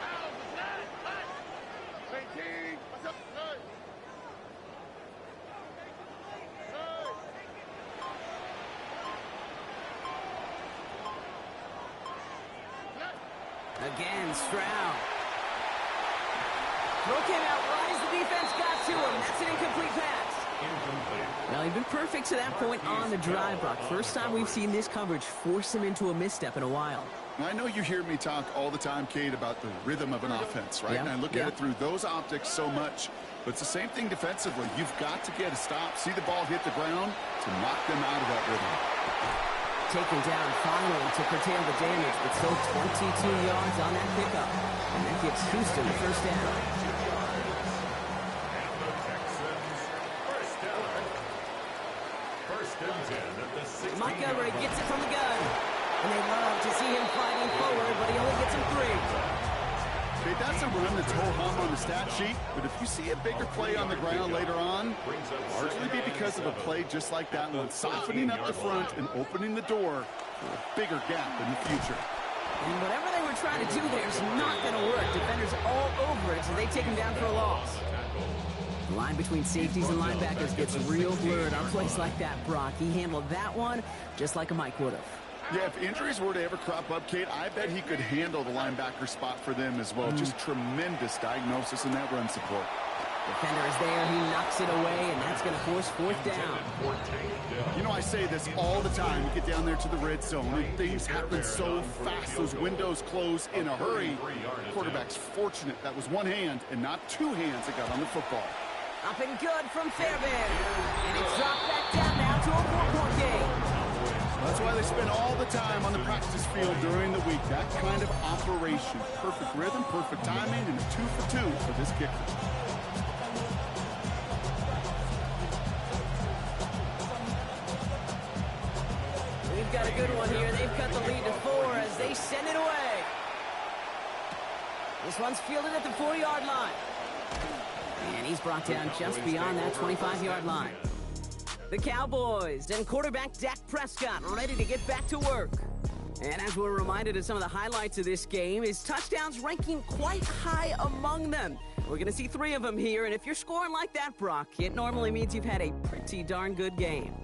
Again, Stroud. Throw came out right as the defense got to him. That's an incomplete pass. Well, he's been perfect to that point on the drive, Brock. First time we've seen this coverage force him into a misstep in a while. I know you hear me talk all the time, Kate, about the rhythm of an offense, right? And I look at it through those optics so much. But it's the same thing defensively. You've got to get a stop, see the ball hit the ground to knock them out of that rhythm. Taken down finally to curtail the damage, but still 22 yards on that pickup. And that gives Houston the first down. Montgomery gets it from the gun. And they love to see him fighting forward, but he only gets him 3. Okay, that's a run that's ho-hum on the stat sheet, but if you see a bigger play on the ground later on, largely be because of a play just like that one, softening up the front and opening the door for a bigger gap in the future. And whatever they were trying to do there is not going to work. Defenders all over it, so they take him down for a loss. The line between safeties and linebackers gets real blurred on plays like that, Brock. He handled that one just like a Mike would have. Yeah, if injuries were to ever crop up, Kate, I bet he could handle the linebacker spot for them as well. Just tremendous diagnosis in that run support. Defender is there, he knocks it away, and that's going to force 4th down. You know, I say this all the time. You get down there to the red zone, and things happen so fast. Those windows close in a hurry. The quarterback's fortunate that was one hand and not 2 hands that got on the football. Up and good from Fairbairn. And it's dropped back down now to a 4-point game. That's why they spend all the time on the practice field during the week. That kind of operation. Perfect rhythm, perfect timing, and a 2 for 2 for this kicker. We've got a good one here. They've cut the lead to 4 as they send it away. This one's fielded at the 4-yard line. And he's brought down just beyond that 25-yard line. The Cowboys and quarterback Dak Prescott ready to get back to work. And as we're reminded of some of the highlights of this game, his touchdowns ranking quite high among them. We're going to see 3 of them here, and if you're scoring like that, Brock, it normally means you've had a pretty darn good game.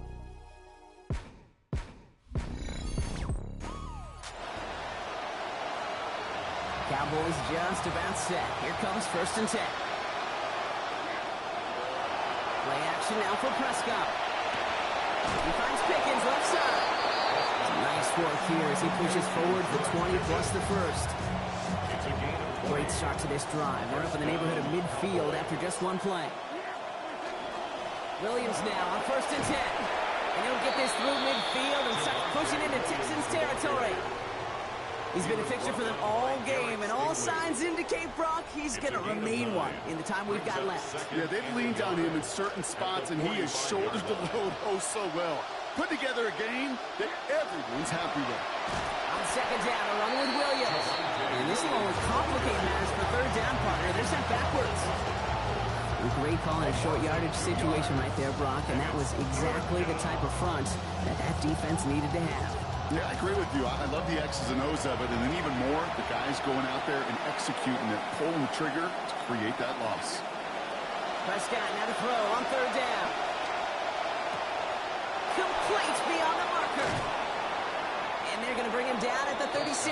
Cowboys just about set. Here comes 1st and 10. Play action now for Prescott. He finds Pickens left side. Some nice work here as he pushes forward for 20 plus the first. Great start to this drive. They're up in the neighborhood of midfield after just one play. Williams now on 1st and 10. And he'll get this through midfield and start pushing into Texans territory. He's been a fixture for them all game, and all signs indicate, Brock, he's going to remain one in the time we've got left. Yeah, they've leaned on him in certain spots, and he has shouldered the load oh so well. Put together a game that everyone's happy with. On 2nd down, a run with Williams. And this will only complicate matters for 3rd down, partner. They're sent backwards. A great call in a short yardage situation right there, Brock, and that was exactly the type of front that defense needed to have. Yeah, I agree with you. I love the X's and O's of it, and then even more, the guys going out there and executing it, pulling the trigger to create that loss. Prescott now to throw on 3rd down. Complete beyond the marker. And they're going to bring him down at the 36.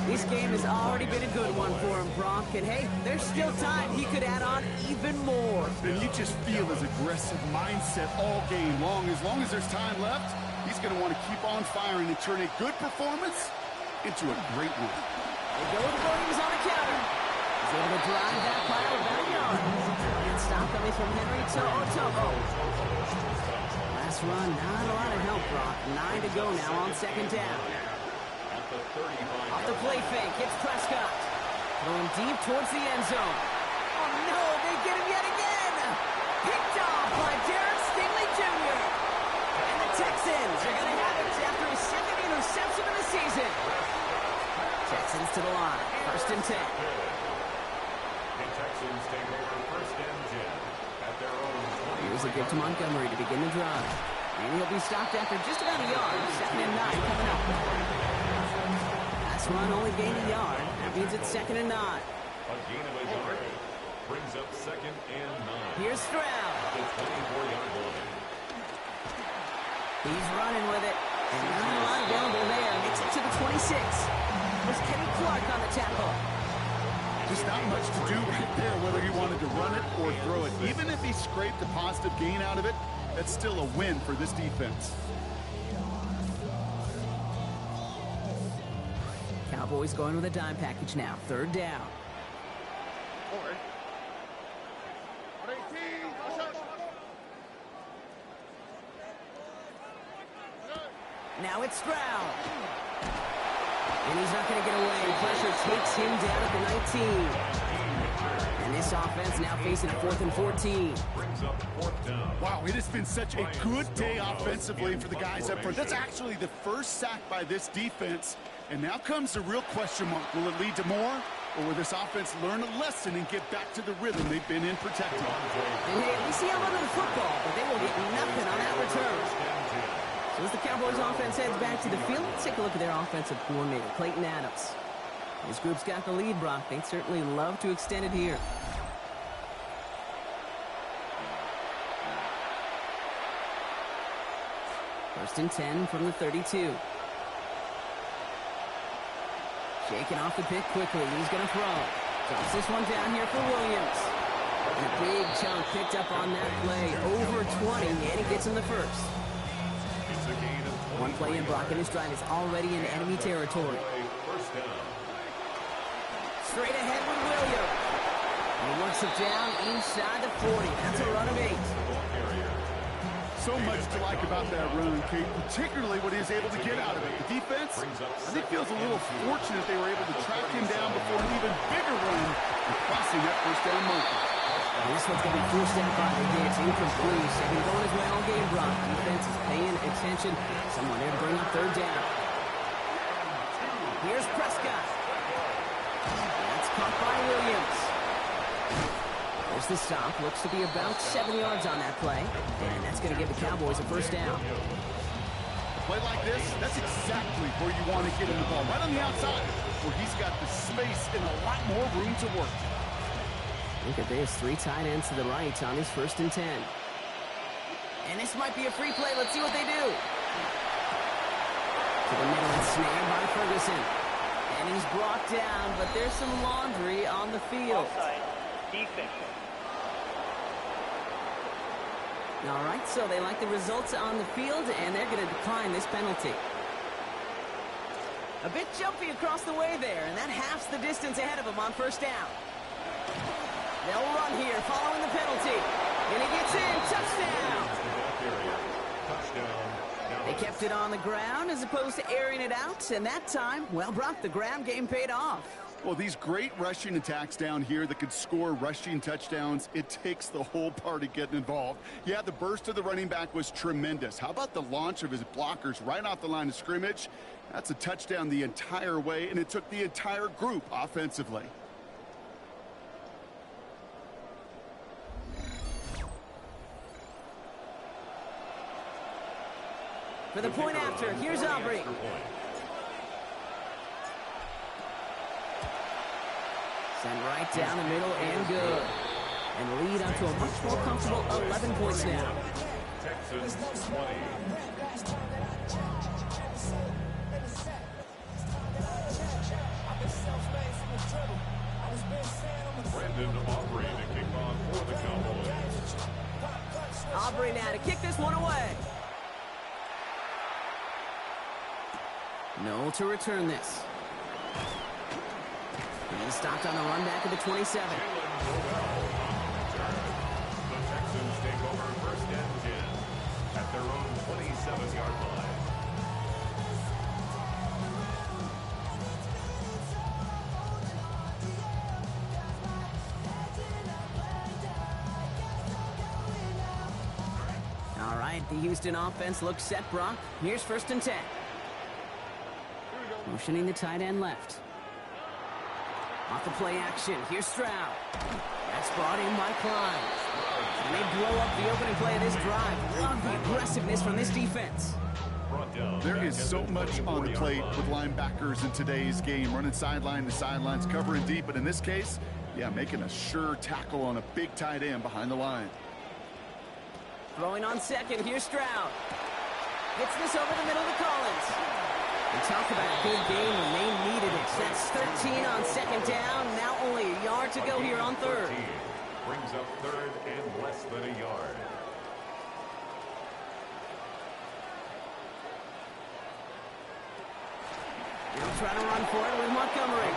This game has already been a good one for him, Brock, and hey, there's still time. He could add on even more. And you just feel his aggressive mindset all game long. As long as there's time left, he's going to want to keep on firing and turn a good performance into a great one. They go with Williams on the counter. He's able to drive that pile about a yard. And stop coming from Henry to Otomo. Last run, not a lot of help, Brock. 9 to go now on 2nd down. Off the play fake, it's Prescott. Going deep towards the end zone. Oh no, they get him yet again. Picked off by Derek Stingley Jr. And the Texans are going to have it after his 2nd interception of the season. Texans to the line, 1st and 10. The Texans take over 1st and 10 at their own 20. Here's a give to Montgomery to begin the drive. And he'll be stopped after just about a yard. 2nd and 9 coming up. Last run only gained a yard. That means it's 2nd and 9. A gain of a yard brings up 2nd and 9. Here's Stroud. The 24-yard line. He's running with it. And not a lot available there. Makes it to the 26. There's Kenny Clark on the tackle. Just not much to do right there, whether he wanted to run it or throw it. Even if he scraped a positive gain out of it, that's still a win for this defense. Cowboys going with a dime package now. 3rd down. Now it's Stroud. And he's not going to get away. Pressure takes him down at the 19. And this offense now facing 4th and 14. Brings up 4th down. Wow, it has been such a good day offensively for the guys up front. That's actually the first sack by this defense. And now comes the real question mark. Will it lead to more? Or will this offense learn a lesson and get back to the rhythm they've been in protecting? And hey, we see a little bit of football, but they will get nothing on that return. So as the Cowboys offense heads back to the field, let's take a look at their offensive coordinator, Clayton Adams. This group's got the lead, Brock. They'd certainly love to extend it here. First and 10 from the 32. Shaking off the pick quickly. He's going to throw. Drops this one down here for Williams. And a big chunk picked up on that play. Over 20, and he gets in the first. One play in, Brock, and his drive is already in enemy territory. Straight ahead with Williams. And he works it down inside the 40. That's a run of 8. So much to like about that run, Kate, particularly what he was able to get out of it. The defense, I think, feels a little fortunate they were able to track him down before an even bigger run and crossing that 1st down marker. And this one's going to be forced out by the Gibbs. Incomplete. Second going his way all game, Brock. Defense is paying attention. Someone there to bring up 3rd down. Here's Prescott. That's caught by Williams. There's the stop. Looks to be about 7 yards on that play. And that's going to give the Cowboys a 1st down. play like this, that's exactly where you want to get him the ball. Right on the outside, where he's got the space and a lot more room to work. Look at this, 3 tight ends to the right on his 1st and 10. And this might be a free play. Let's see what they do. To the middle and snared by Ferguson. And he's brought down, but there's some laundry on the field. Offside. Defense. All right, so they like the results on the field, and they're going to decline this penalty. A bit jumpy across the way there, and that halves the distance ahead of him on 1st down. They'll run here following the penalty. And he gets in. Touchdown. They kept it on the ground as opposed to airing it out. And that time, well, Brock, the ground game paid off. Well, these great rushing attacks down here that could score rushing touchdowns, it takes the whole party getting involved. Yeah, the burst of the running back was tremendous. How about the launch of his blockers right off the line of scrimmage? That's a touchdown the entire way, and it took the entire group offensively. For the point after, here's Aubrey. Send right down the middle and good. And lead up to a much more comfortable 11 points now. Texans 20. Brandon Aubrey to kick off for the Cowboys. Aubrey now to kick this one away. No to return this. He's stopped on the run back of the 27. The Texans take over 1st and 10 at their own 27-yard line. All right, the Houston offense looks set, Brock. Here's 1st and 10. Motioning the tight end left. Off the play action. Here's Stroud. That's brought in by Klein. And they blow up the opening play of this drive. Love the aggressiveness from this defense. There is so much on the plate with linebackers in today's game. Running sideline to sidelines, covering deep. But in this case, yeah, making a sure tackle on a big tight end behind the line. Throwing on 2nd. Here's Stroud. Gets this over the middle to Collins. And talk about a good game when they needed it. That's 13 on 2nd down. Now only a yard to go here on 3rd. Brings up 3rd and less than a yard. He'll try to run for it with Montgomery.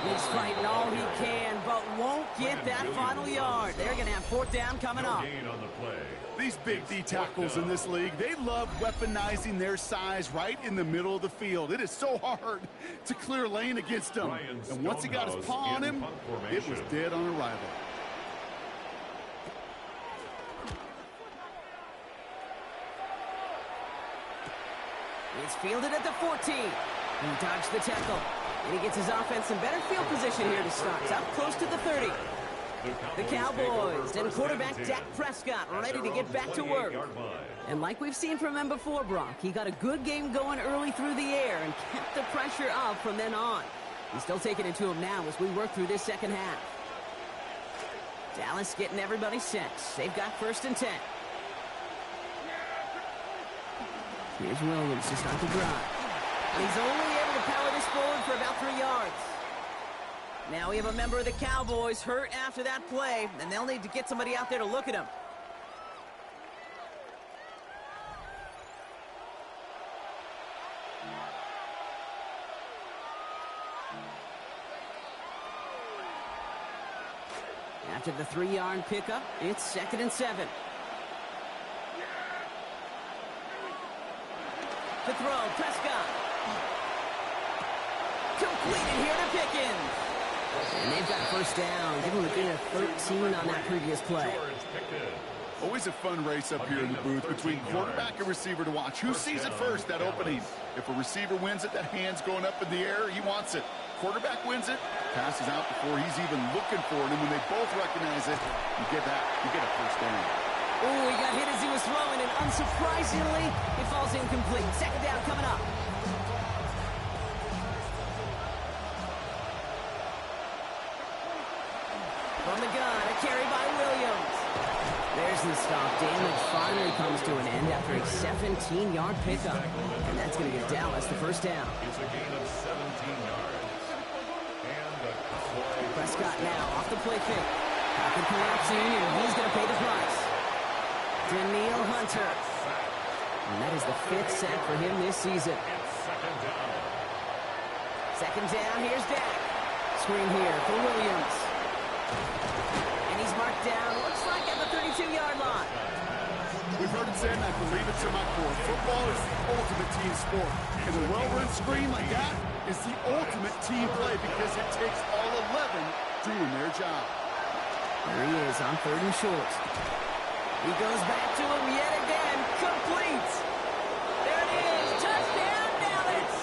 He's fighting all he can, but won't get that final yard. They're going to have 4th down coming up. Gain on the play. These big D tackles in this league, they love weaponizing their size right in the middle of the field. It is so hard to clear lane against them. And once he got his paw on him, it was dead on arrival. It's fielded at the 14. He dodged the tackle. And he gets his offense in better field position here to start. It's up close to the 30. The Cowboys and quarterback Dak Prescott ready to get back to work. And like we've seen from him before, Brock, he got a good game going early through the air and kept the pressure up from then on. He's still taking it to him now as we work through this 2nd half. Dallas getting everybody set. They've got 1st and 10. Here's Williams to start the drive. And he's only able to power this forward for about 3 yards. Now we have a member of the Cowboys hurt after that play, and they'll need to get somebody out there to look at him. After the 3-yard pickup, it's 2nd and 7. To throw, Prescott. Completed here to Pickens. And they've got 1st down. They were within a 13 on that previous play. Always a fun race up here in the booth between quarterback and receiver to watch. Who sees it first, that opening? If a receiver wins it, that hand's going up in the air, he wants it. Quarterback wins it, passes out before he's even looking for it. And when they both recognize it, you get that. You get a 1st down. Oh, he got hit as he was throwing, and unsurprisingly, it falls incomplete. Second down coming up. From the gun, a carry by Williams. There's the stop. Damage finally comes to an end after a 17-yard pickup. And that's going to get Dallas the first down. It's a gain of 17 yards. And the Cowboys. Prescott now off the play fake. Pocket collapsing, and he's going to pay the price. Danielle Hunter. And that is the 5th sack for him this season. It's second down. Second down, here's Dak. Screen here for Williams. And he's marked down, looks like at the 32-yard line. We've heard it said, and I believe it to my core. Football is the ultimate team sport. And a well-run screen like that is the ultimate team play because it takes all 11 doing their job. There he is on 3rd and short. He goes back to him yet again. Complete. There it is. Touchdown, Dallas.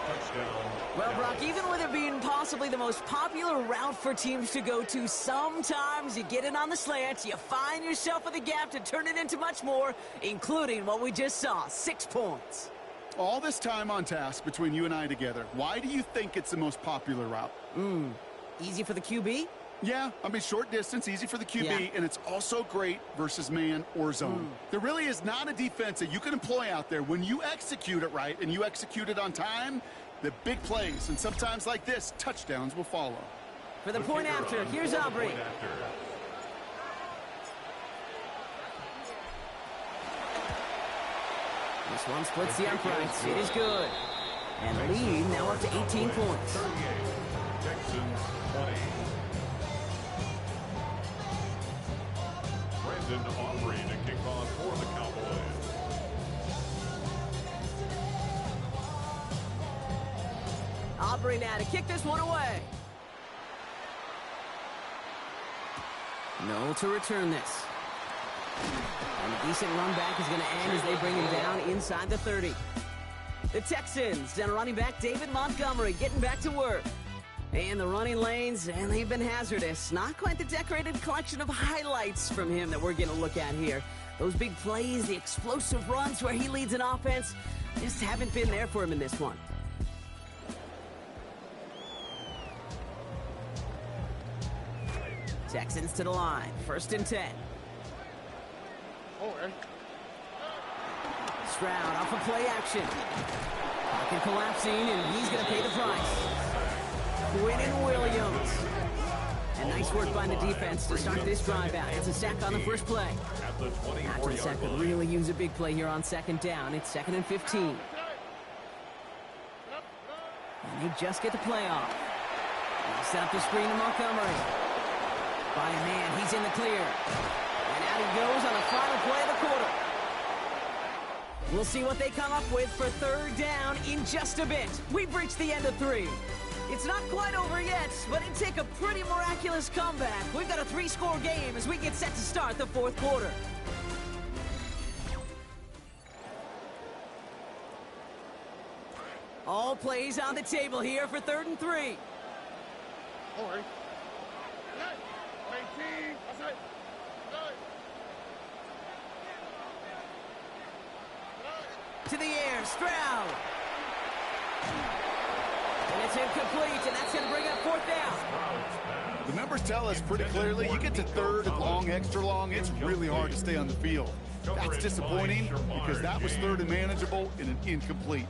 Touchdown. Well, Brock, even with it being possibly the most popular route for teams to go to, sometimes you get it on the slant, you find yourself in the gap to turn it into much more, including what we just saw, 6 points. All this time on task between you and I together, why do you think it's the most popular route? Easy for the QB? Yeah, I mean, short distance, easy for the QB, Yeah. and it's also great versus man or zone. There really is not a defense that you can employ out there. When you execute it right and you execute it on time, the big plays, and sometimes like this, touchdowns will follow. For the point after, here's Aubrey. Point after. This one splits the uprights. It is good. And the lead now up to 18 points. 38. Texans 20. Brandon Aubrey to kick off for the Cowboys. Aubrey now to kick this one away. No to return this. And a decent run back is going to end as they bring him down inside the 30. The Texans down to running back David Montgomery getting back to work. And the running lanes, and they've been hazardous. Not quite the decorated collection of highlights from him that we're going to look at here. Those big plays, the explosive runs where he leads an offense, just haven't been there for him in this one. Texans to the line. 1st and 10. Stroud off of play action. Pocket collapsing, and he's going to pay the price. Quinnen Williams. And nice work by the defense to start this drive out. It's a sack on the first play. At the 24-yard After the sack could really use a big play here on 2nd down. It's 2nd and 15. And they just get the play off. They'll set up the screen to Montgomery. By a man, he's in the clear. And out he goes on the final play of the quarter. We'll see what they come up with for 3rd down in just a bit. We've reached the end of 3. It's not quite over yet, but it'd take a pretty miraculous comeback. We've got a 3-score game as we get set to start the 4th quarter. All plays on the table here for 3rd and 3. To the air, Stroud. And it's incomplete, and that's going to bring up 4th down. The numbers tell us pretty clearly, you get to 3rd and long, extra long, it's really hard to stay on the field. That's disappointing because that was 3rd and manageable and an incomplete.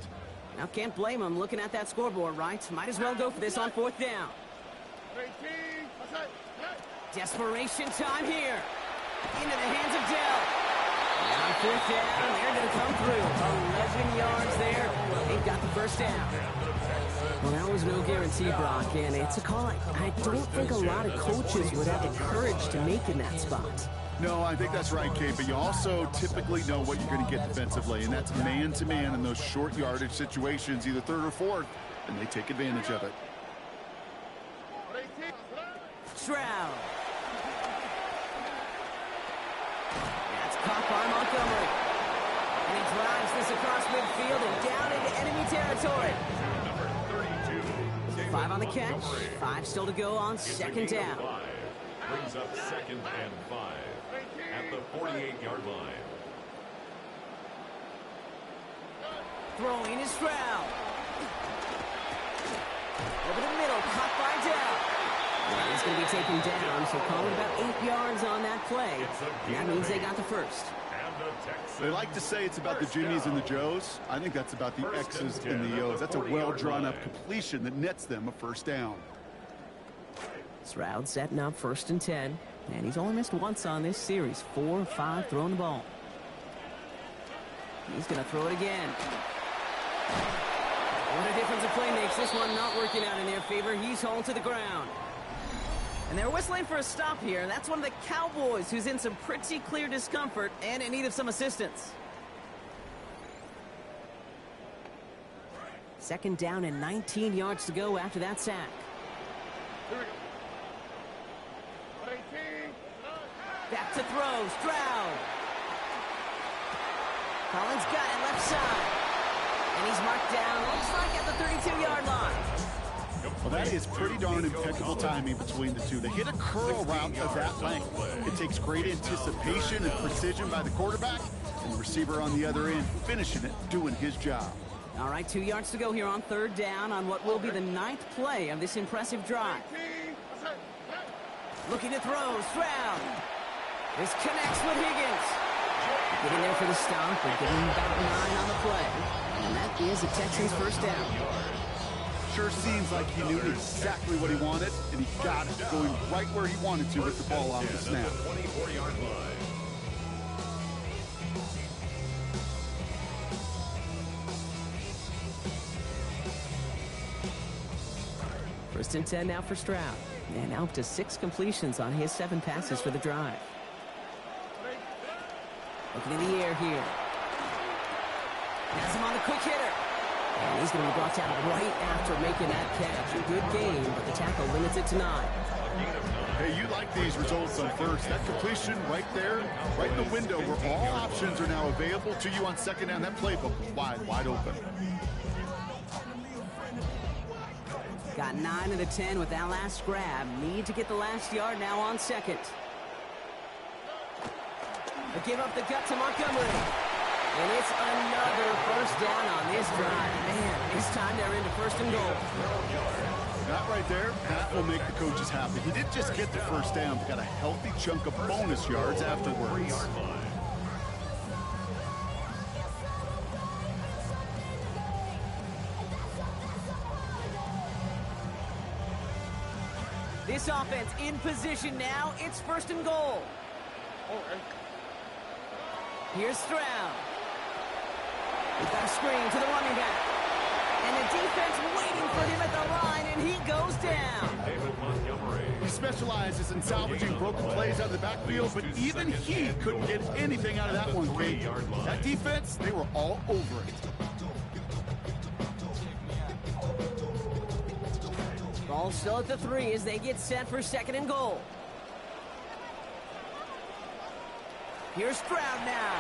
Now, can't blame him looking at that scoreboard, right? Might as well go for this on 4th down. Desperation time here. Into the hands of Dell. And on 4th down, they're going to come through. 11 yards there. They've got the first down. Well, that was no guarantee, Brock, and it's a call I don't think a lot of coaches would have the courage to make in that spot. No, I think that's right, Kate, but you also typically know what you're going to get defensively, and that's man-to-man in those short yardage situations, either 3rd or 4th, and they take advantage of it. Stroud. That's caught by Montgomery. And he drives this across midfield and down into enemy territory. Number 32. 5 on the catch, 5 still to go on 2nd down. Brings up 2nd and 5. 48-yard line. Throwing is Stroud. Over the middle, caught by Dell. Well, he's going to be taken down, so call it about 8 yards on that play. That means they got the first. They like to say it's about the Jimmies and the Joes. I think that's about the X's and the O's. That's a well-drawn-up completion that nets them a first down. Stroud setting up 1st and 10. And he's only missed once on this series. 4 of 5 throwing the ball. He's going to throw it again. What a difference a play makes. This one not working out in their favor. He's hauled to the ground. And they're whistling for a stop here. That's one of the Cowboys who's in some pretty clear discomfort and in need of some assistance. 2nd down and 19 yards to go after that sack. Back to throw. Stroud. Collins got it left side. And he's marked down, looks like at the 32-yard line. Well, that is pretty darn impeccable timing between the two. They hit a curl route of that length. It takes great anticipation and precision by the quarterback, and the receiver on the other end finishing it, doing his job. All right, 2 yards to go here on 3rd down on what will be the 9th play of this impressive drive. Looking to throw, Stroud. This connects with Higgins. Getting there for the stop, but getting about 9 on the play. And that is the Texans' first down. Sure seems like he knew exactly what he wanted, and he got it, going right where he wanted to with the ball off the snap. 24-yard line. First and 10 now for Stroud. And now up to 6 completions on his 7 passes for the drive. Looking in the air here. Has him on the quick hitter. And he's going to be brought down right after making that catch. A good game, but the tackle limits it to 9. Hey, you like these results on first. That completion right there, right in the window where all options are now available to you on 2nd down. That playbook was wide open. Got 9 of the 10 with that last grab. Need to get the last yard now on 2nd. They give up the gut to Montgomery. And it's another first down on this drive. Man, this time they're into 1st and goal. That right there, that will make the coaches happy. He didn't just get the first down, but got a healthy chunk of bonus yards afterwards. This offense in position now. It's 1st and goal. Here's Stroud. We've got a screen to the running back. And the defense waiting for him at the line, and he goes down. David Montgomery. He specializes in salvaging broken plays out of the backfield, but even he couldn't get anything out of that one, Kate. That defense, they were all over it. Ball still at the 3 as they get set for 2nd and goal. Here's Stroud now.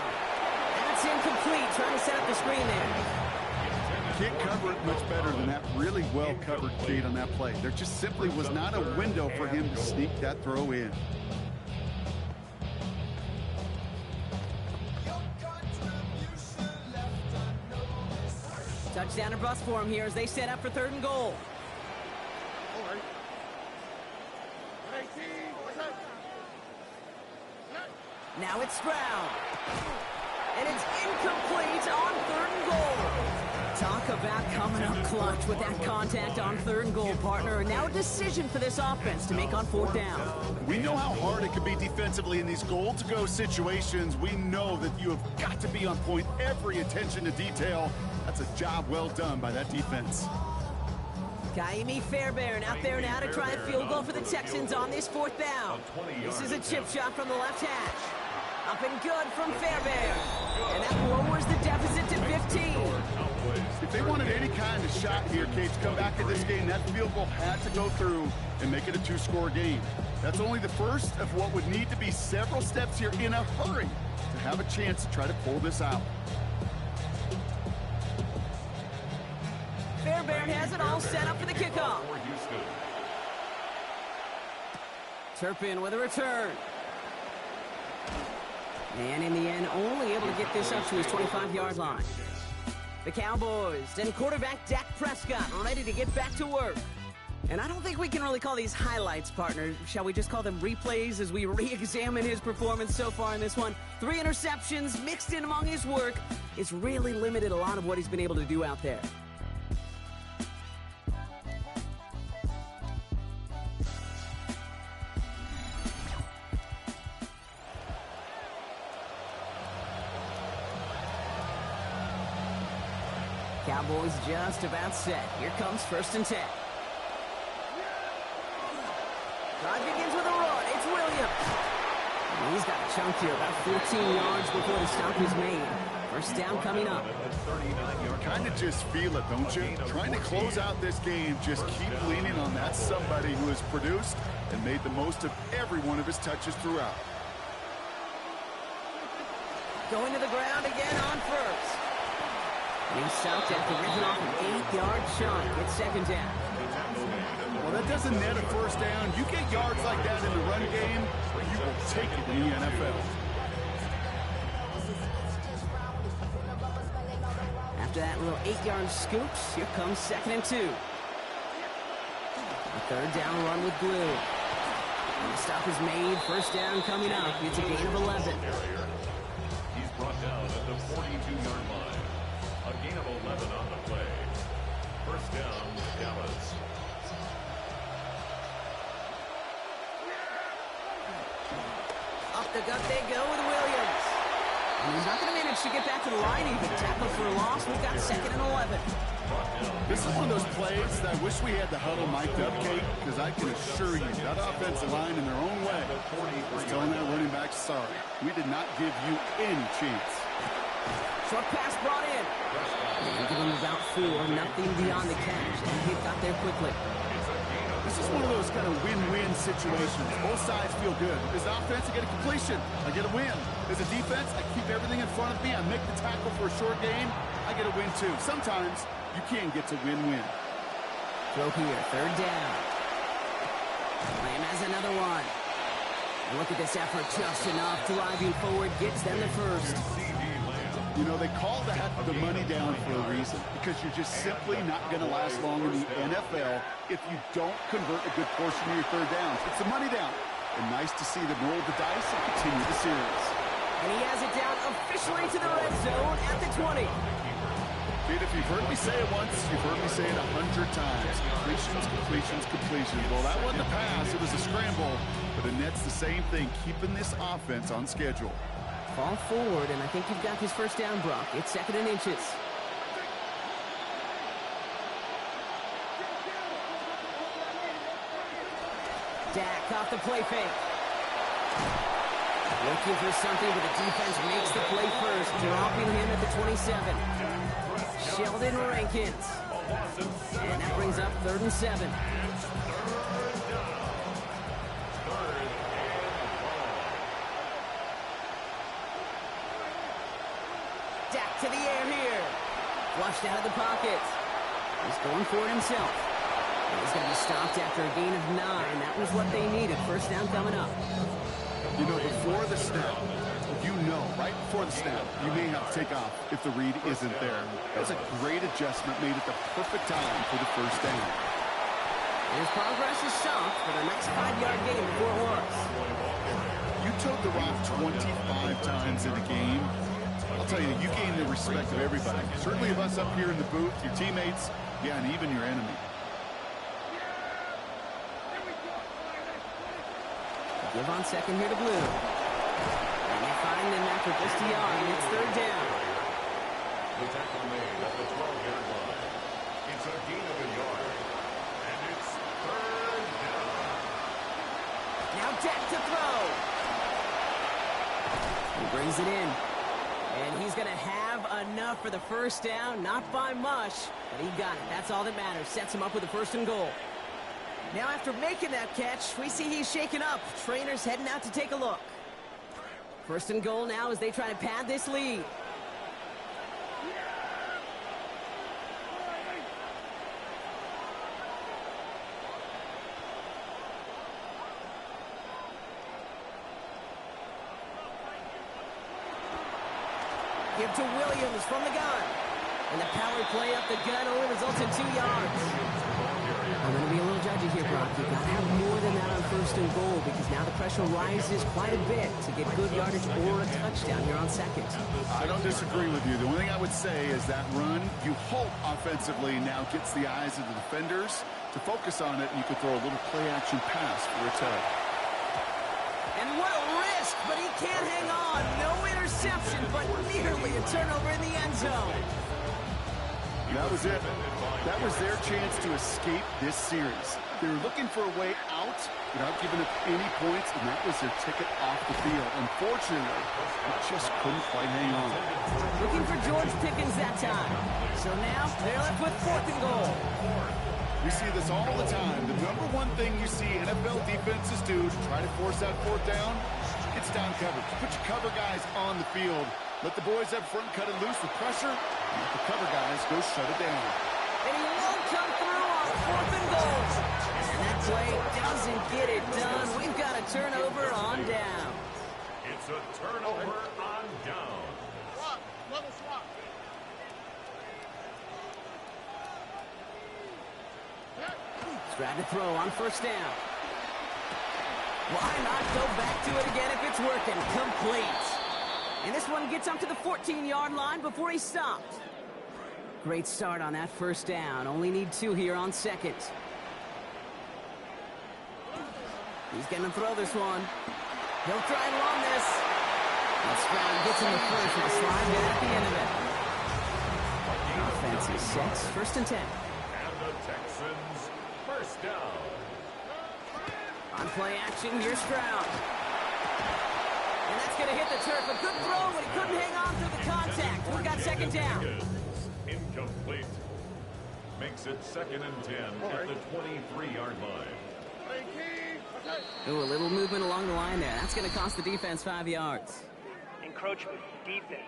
That's incomplete, trying to set up the screen there. Can't cover it much better than that. Really well covered, Kate, on that play. There just simply was not a window for him to sneak that throw in. Touchdown or bust for him here as they set up for 3rd and goal. Now it's Stroud. And it's incomplete on 3rd and goal. Talk about coming up clutch with that contact on 3rd and goal, partner. And now a decision for this offense to make on 4th down. We know how hard it can be defensively in these goal-to-go situations. We know that you have got to be on point, every attention to detail. That's a job well done by that defense. Kaimi Fairbairn out there now to try a field goal for the Texans on this 4th down. This is a chip shot from the left hash. Up and good from Fairbairn. And that lowers the deficit to 15. If they wanted any kind of shot here, Kate, to come back in this game, that field goal had to go through and make it a 2-score game. That's only the first of what would need to be several steps here in a hurry to have a chance to try to pull this out. Fairbairn has it all set up for the kickoff. Turpin with a return. And in the end, only able to get this up to his 25-yard line. The Cowboys and quarterback Dak Prescott ready to get back to work. And I don't think we can really call these highlights, partner. Shall we just call them replays as we re-examine his performance so far in this one? 3 interceptions mixed in among his work. It's really limited a lot of what he's been able to do out there. Cowboys just about set. Here comes 1st and 10. Drive begins with a run. It's Williams. And he's got a chunk here, about 14 yards before the stop is made. 1st down coming up. Kind of just feel it, don't you? Trying to close out this game, just keep leaning on that somebody who has produced and made the most of every one of his touches throughout. Going to the ground again on 1st. And he's stopped after ripping off an 8-yard chunk. It's 2nd down. Well, that doesn't net a 1st down. You get yards like that in the run game, you will take it in the NFL. After that little 8-yard scoops, here comes 2nd and 2. A 3rd down run with Glue. And the stop is made. 1st down coming up. It's a gain of 11. He's brought down at the 42-yard line. A gain of 11 on the play. 1st down, Dallas. Up the gut they go with Williams. And he's not going to manage to get back to the line even. Tackle for a loss. We've got 2nd and 11. This is one of those plays that I wish we had the huddle mic'd up, Kate, because I can assure you that offensive line in their own way is telling that running back, sorry, we did not give you any chance. Short pass brought in. And give him about 4. Nothing beyond the catch. And he got there quickly. This is one of those kind of win-win situations. Both sides feel good. As an offense, I get a completion. I get a win. As a defense, I keep everything in front of me. I make the tackle for a short gain. I get a win, too. Sometimes you can get to win-win. Throw here. 3rd down. Lamb has another one. And look at this effort. Just enough driving forward. Gets them the 1st. You know, they call that the money down for a reason, because you're just simply not going to last long in the NFL if you don't convert a good portion of your 3rd downs. It's the money down. And nice to see them roll the dice and continue the series. And he has it down officially to the red zone at the 20. Pete, if you've heard me say it once, you've heard me say it 100 times. Completions, completions, completions. Well, that wasn't a pass. It was a scramble. But it nets the same thing, keeping this offense on schedule. Fall forward, and I think you've got this 1st down, Brock. It's 2nd and inches. Dak off the play fake. Looking for something, but the defense makes the play first, dropping him at the 27. Sheldon Rankins. And that brings up 3rd and 7. Dak to the air here. Flushed out of the pocket. He's going for it himself. And he's going to be stopped after a gain of 9. That was what they needed. 1st down coming up. You know, before the snap, right before the snap, you may have to take off if the read isn't there. That was a great adjustment made at the perfect time for the 1st down. And his progress is stopped for the next 5-yard gain before it was. You took the rock 25 times in a game. I'll tell you, you gain the respect of everybody. Certainly of us up here in the booth, your teammates, yeah, and even your enemy. Give on 2nd here to Blue. And they find him after just a yard. It's 3rd down. The tackle made at the 12-yard line. It's a gain of a yard. And it's 3rd down. Now Dak to throw. He brings it in. And he's going to have enough for the 1st down. Not by much, but he got it. That's all that matters. Sets him up with a 1st and goal. Now after making that catch, we see he's shaken up. Trainer's heading out to take a look. 1st and goal now as they try to pad this lead. Give to Williams from the gun. And the power play up the gut only results in 2 yards. I'm going to be a little judgy here, Brock. You've got to have more than that on 1st and goal because now the pressure rises quite a bit to get good yardage or a touchdown here on 2nd. I don't disagree with you. The only thing I would say is that run, you hope offensively now gets the eyes of the defenders to focus on it, and you could throw a little play-action pass for a tug. And what a risk, but he can't hang on. No interception, but nearly a turnover in the end zone. That was it. That was their chance to escape this series. They were looking for a way out without giving up any points, and that was their ticket off the field. Unfortunately, they just couldn't quite hang on. Looking for George Pickens that time. So now they're left with 4th and goal. We see this all the time. The number one thing you see NFL defenses do to try to force that 4th down, it's down coverage. Put your cover guys on the field. Let the boys up front cut it loose with pressure, and let the cover guys go shut it down. And he won't come through on 4th and goal. And that play doesn't get it done. We've got a turnover on down. It's a turnover on down. Swap. Level swap. Strad to throw on 1st down. Why not go back to it again if it's working? Complete. And this one gets up to the 14-yard line before he stopped. Great start on that 1st down. Only need 2 here on 2nd. He's going to throw this one. He'll try and run this. And Stroud gets in the first with a slide down at the end of it. Offense is set. 1st and 10. And the Texans, 1st down. On play action, here's Stroud. And that's going to hit the turf. A good throw, but he couldn't hang on through the contact. We've got 2nd down. Incomplete. Makes it 2nd and 10 at the 23-yard line. Ooh, a little movement along the line there. That's going to cost the defense 5 yards. Encroachment, defense.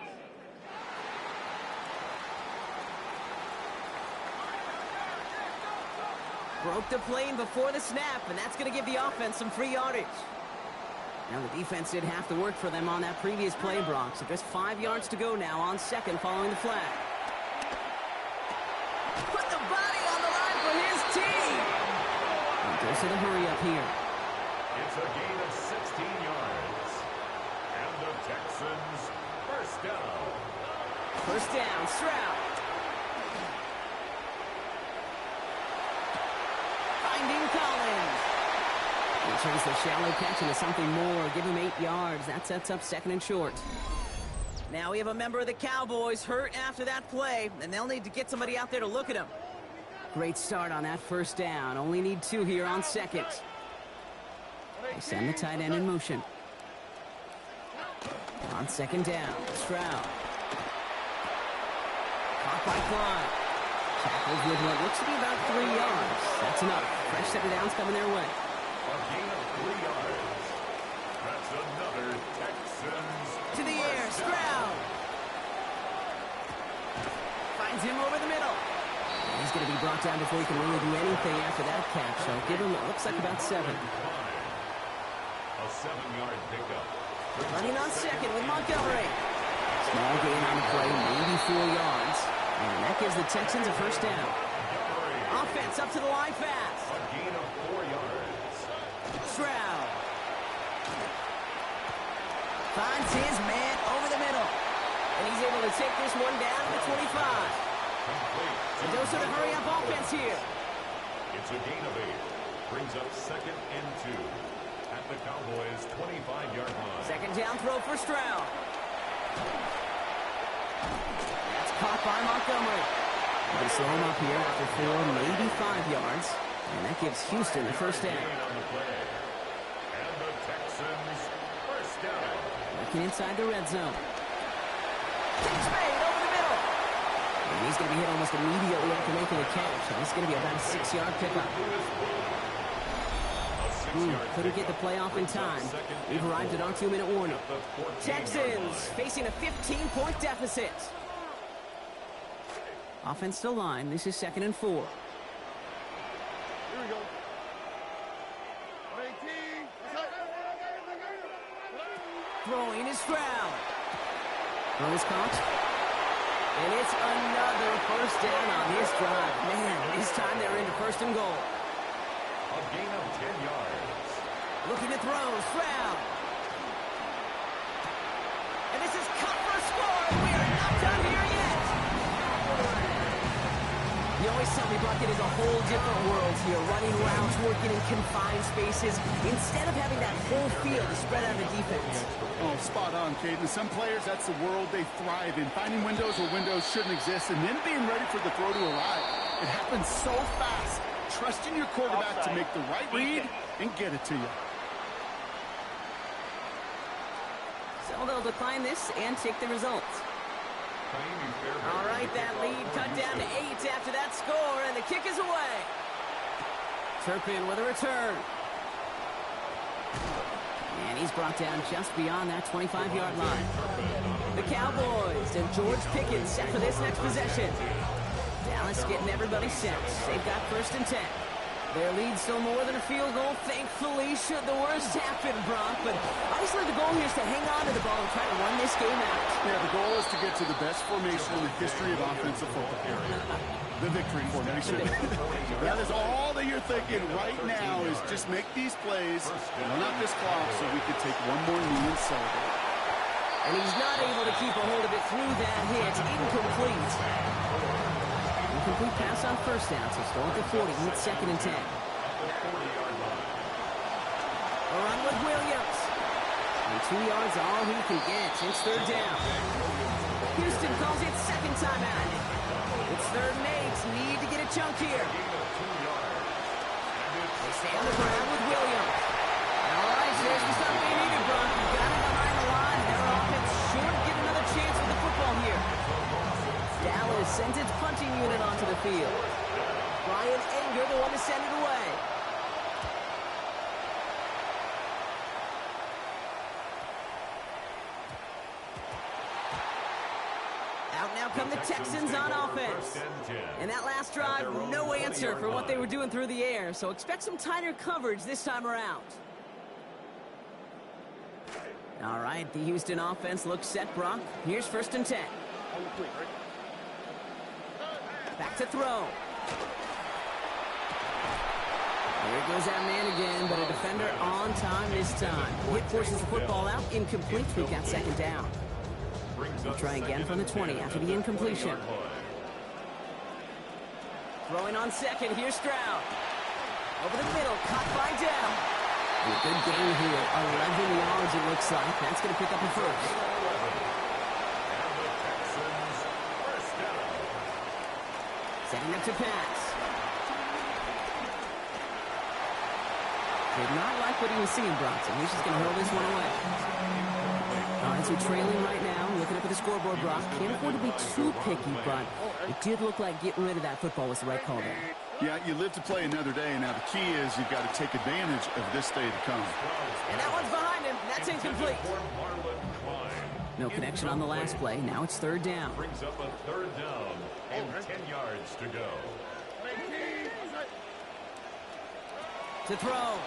Broke the plane before the snap, and that's going to give the offense some free yardage. Now the defense did have to work for them on that previous play, Brock. So just 5 yards to go now on 2nd following the flag. Put the body on the line for his team. And goes to the hurry up here. It's a gain of 16 yards. And the Texans, 1st down. 1st down, Stroud. Finding Collins. He turns the shallow catch into something more. Give him 8 yards. That sets up 2nd and short. Now we have a member of the Cowboys hurt after that play, and they'll need to get somebody out there to look at him. Great start on that 1st down. Only need 2 here on 2nd. They send the tight end in motion. On 2nd down, Stroud. Caught by Klein. Tackles with what looks to be about 3 yards. That's enough. Fresh set of downs coming their way. A gain of 3 yards. That's another Texans. To the air, Stroud. Finds him over the middle. And he's going to be brought down before he can really do anything after that catch. So give him, it looks like about 7. A 7-yard pickup. Running on 2nd with Montgomery. Small gain on the play, maybe 4 yards. And that gives the Texans a 1st down. Offense up to the line fast. A gain of 4 yards. Stroud. Finds his man over the middle. And he's able to take this one down to the 25. Complete. And those are the hurry-up offense here. It's a gain of 8. Brings up 2nd and 2 at the Cowboys' 25-yard line. 2nd down throw for Stroud. That's caught by Montgomery. They slow him up here after 4, maybe 5 yards. And that gives Houston the 1st down. Gain on the play. And the Texans, 1st down. Working inside the red zone. Catch made over the middle. And he's going to be hit almost immediately after making the catch. And it's going to be about a 6-yard pickup. Couldn't get the play off in time. We've arrived at our 2-minute warning. Texans facing a 15-point deficit. Offense to line. This is 2nd and 4. Here we go. 18. Throwing is Stroud. Throw is caught. And it's another first down on this drive. Man, this time they're into first and goal. A gain of 10 yards. Looking to throw, Stroud. And this is cut for a score, and we are not done here yet. You always tell me, Bucket, is a whole different world here. Running routes, working in confined spaces, instead of having that whole field to spread out the defense. Oh, spot on, Caden. Some players, that's the world they thrive in. Finding windows where windows shouldn't exist, and then being ready for the throw to arrive. It happens so fast. Trusting your quarterback to make the right read and get it to you. So they'll decline this and take the results. All right, that lead cut down to 8 after that score, and the kick is away. Turpin with a return. And he's brought down just beyond that 25-yard line. The Cowboys and George Pickens set for this next possession. Dallas getting everybody set. They've got first and 10. Their lead's still more than a field goal, thankfully, should the worst happen, Brock. But obviously the goal here is to hang on to the ball and try to run this game out. Yeah, the goal is to get to the best formation in the history of offensive football. The victory formation. That is all that you're thinking right now is just make these plays, run out this clock so we can take one more knee and celebrate. And he's not able to keep a hold of it through that hit. Incomplete. Incomplete pass on first down, so still at the 40 with second and 10. A run with Williams. And 2 yards all he can get. It's third down. Houston calls it second timeout. It's third and 8. Need to get a chunk here. They stay on the ground with Williams. All right, so there's the stuff they needed, Brock. You got it behind the line. Their offense should get another chance with the football here. Dallas sends its punching unit onto the field. Brian Anger, the one to send it away. Out now come the Texans on offense. And that last drive, no answer for what they were doing through the air, so expect some tighter coverage this time around. All right, the Houston offense looks set, Brock. Here's first and 10. Back to throw. There goes that man again, but a defender on time this time. Hit forces the football out, incomplete. We've got second down. We'll try again from the 20 after the incompletion. Throwing on second, here's Stroud. Over the middle, caught by Dell. A good gain here, 11 yards it looks like. That's going to pick up the first. Setting up to pass. Did not like what he was seeing, Bronson. He's just going to hurl this one away. All right, so trailing right now. Looking up at the scoreboard, Brock. Can't afford to be too picky, but it did look like getting rid of that football was the right call there. Yeah, you live to play another day. Now, the key is you've got to take advantage of this day to come. And that one's behind him. That's incomplete. No connection on the last play. Now it's third down. Brings up a third down and 10 yards to go. To throw.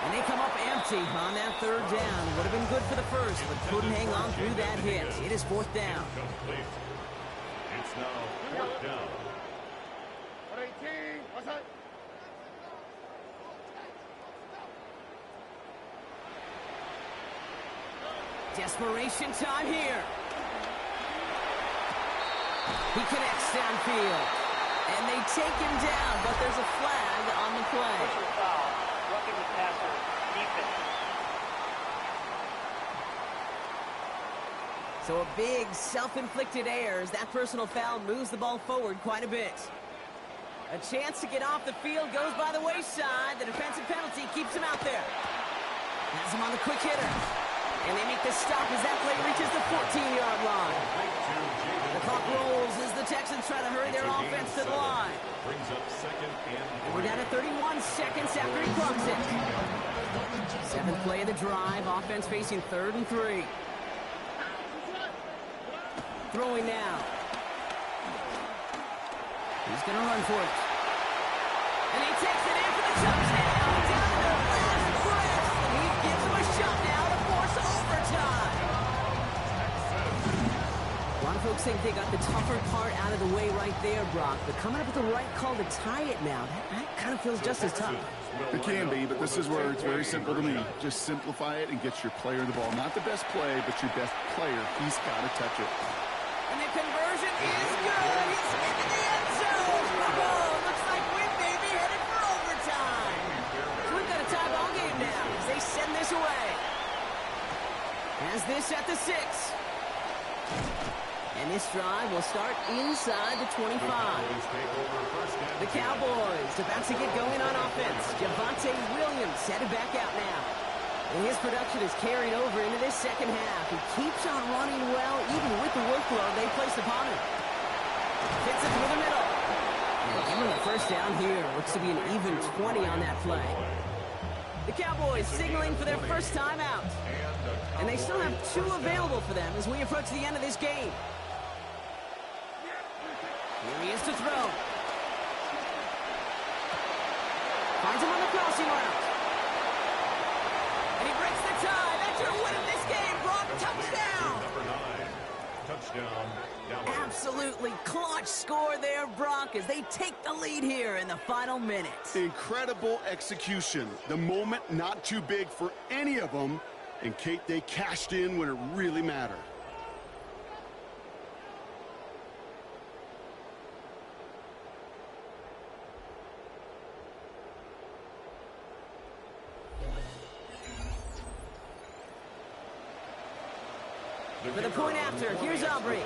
And they come up empty on that third down. Would have been good for the first, but couldn't hang on through that hit. It is fourth down. Complete. It's now fourth down. Desperation time here. He connects downfield. And they take him down, but there's a flag on the play. Foul. Roughing the passer. Defense. So a big self-inflicted error as that personal foul moves the ball forward quite a bit. A chance to get off the field goes by the wayside. The defensive penalty keeps him out there. Has him on the quick hitter. And they make the stop as that play reaches the 14-yard line. The clock rolls as the Texans try to hurry their offense to the line. Brings up second and We're down to 31 seconds after he clocks it. Seventh play of the drive. Offense facing third and 3. Throwing now. He's going to run for it. And he takes it in for the touchdown. Down to the last breath. He gives him a shot now to force overtime. folks think they got the tougher part out of the way right there, Brock. But coming up with the right call to tie it now, that kind of feels just as tough. It can be, but this is where it's very simple to me. Just simplify it and get your player the ball. Not the best play, but your best player. He's got to touch it. And the conversion is good. He's into the end zone. Oh, looks like we may be headed for overtime. So we've got a tie ball game now as they send this away. Has this at the 6. And this drive will start inside the 25. The Cowboys about to get going on offense. Javonte Williams headed back out now. And his production is carried over into this second half. He keeps on running well, even with the workload they placed upon him. Fits it through the middle. And give him the first down here. Looks to be an even 20 on that play. The Cowboys signaling for their first time out. And they still have 2 available for them as we approach the end of this game. Here he is to throw. Finds him on the crossing route. And he breaks the tie. That's your win in this game, Brock. Touchdown. Touchdown. Absolutely clutch score there, Brock, as they take the lead here in the final minutes. Incredible execution. The moment not too big for any of them. And, Kate, they cashed in when it really mattered. For the point after, here's Aubrey.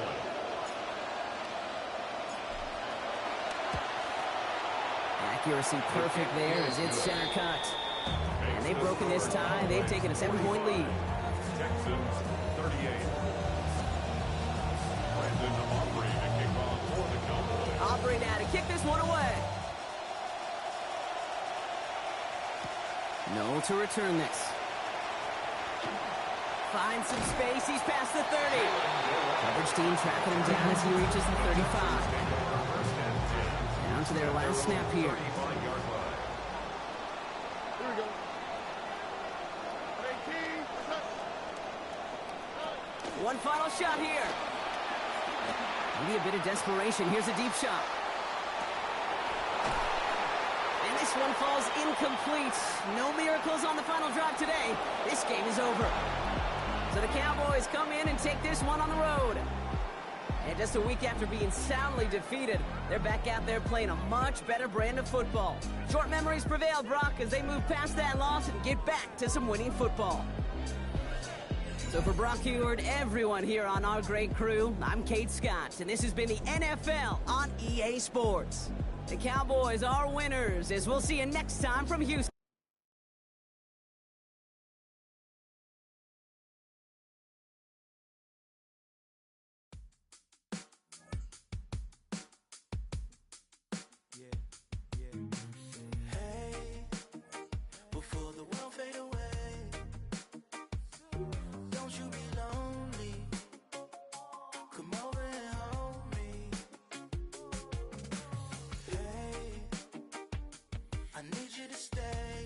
Accuracy perfect there as it's center cut. And they've broken this tie. They've taken a 7-point lead. Texans 38. Brandon Aubrey to kick off for the Cowboys. Aubrey now to kick this one away. No to return this. Finds some space. He's past the 30. Coverage team tracking him down as he reaches the 35. Down to their last snap here. Here we go. Hey, King. One final shot here. Maybe a bit of desperation. Here's a deep shot. And this one falls incomplete. No miracles on the final drive today. This game is over. So the Cowboys come in and take this one on the road. And just a week after being soundly defeated, they're back out there playing a much better brand of football. Short memories prevail, Brock, as they move past that loss and get back to some winning football. So for Brock Heward, everyone here on our great crew, I'm Kate Scott, and this has been the NFL on EA Sports. The Cowboys are winners, as we'll see you next time from Houston. Before the world fade away, don't you be lonely. Come over and hold me. Hey, I need you to stay.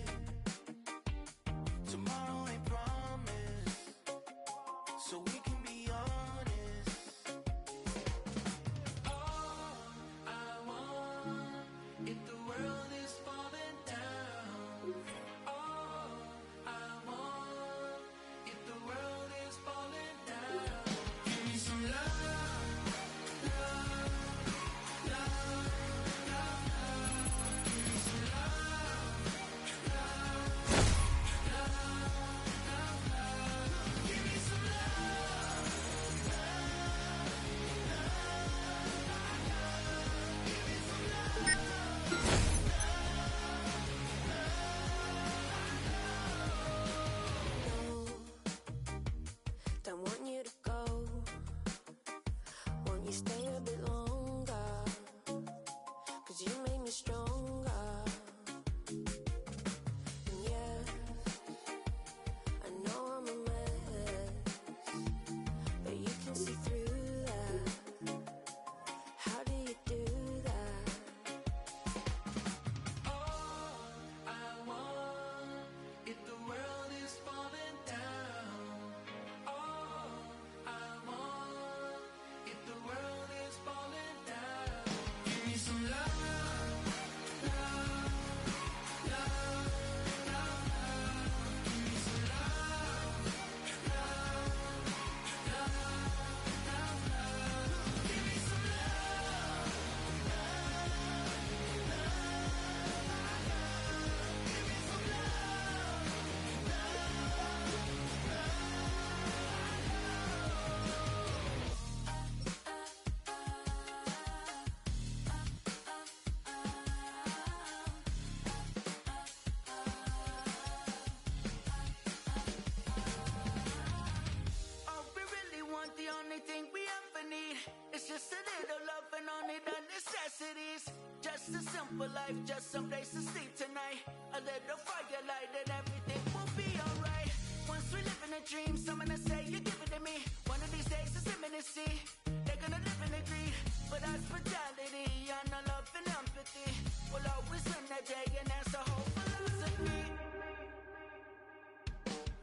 just a simple life, just some place to sleep tonight. A little firelight and everything will be alright. Once we live in a dream, someone to say you give it to me. One of these days it's imminency. They're gonna live in a greed, but hospitality and no love and empathy will always win the day, and that's the whole philosophy.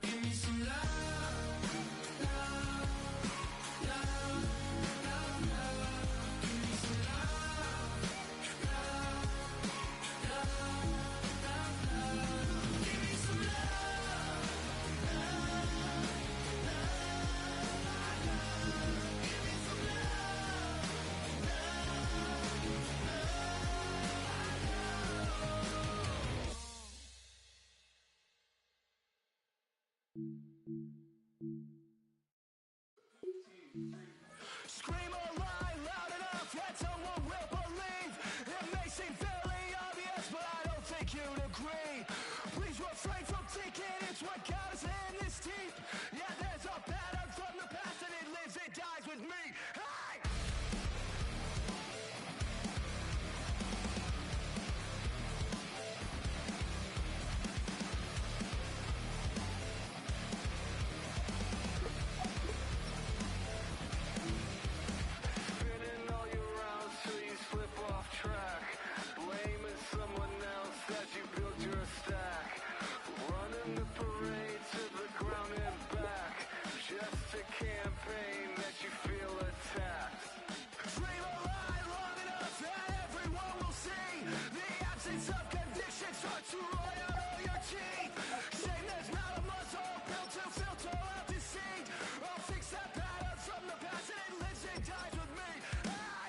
Give me some love, love, love, love, love. Give me some love, love, love, love, love. Give me some love, love, love, love. Give me some love, Scream or lie loud enough that someone will believe. It may seem fairly obvious, but I don't think you'd agree. Please refrain from thinking it's what got us in this deep. Yeah, there's a pattern from the past and it lives and dies with me. Hey! Spinning all your rounds till you slip off track. Blaming someone else as you build your stack. Running the parade to the ground and back. Just a campaign that you feel attacked. Dream a lie long enough that everyone will see. The absence of conviction starts to rot out all your teeth. Shame there's not a muzzle built to filter out deceit. I'll fix that pattern from the past and it lives and dies with me.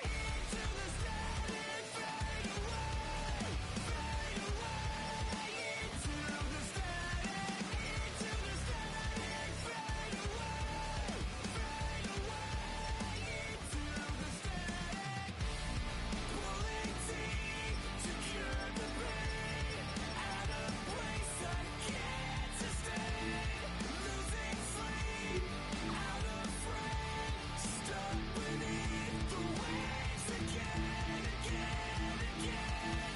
Into the static, fade away, fade away. Into the static, fade away, fade away. Into the static, pulling teeth to cure the pain. At a place I can't sustain, losing sleep, out of frame, stuck beneath the waves again, again, again,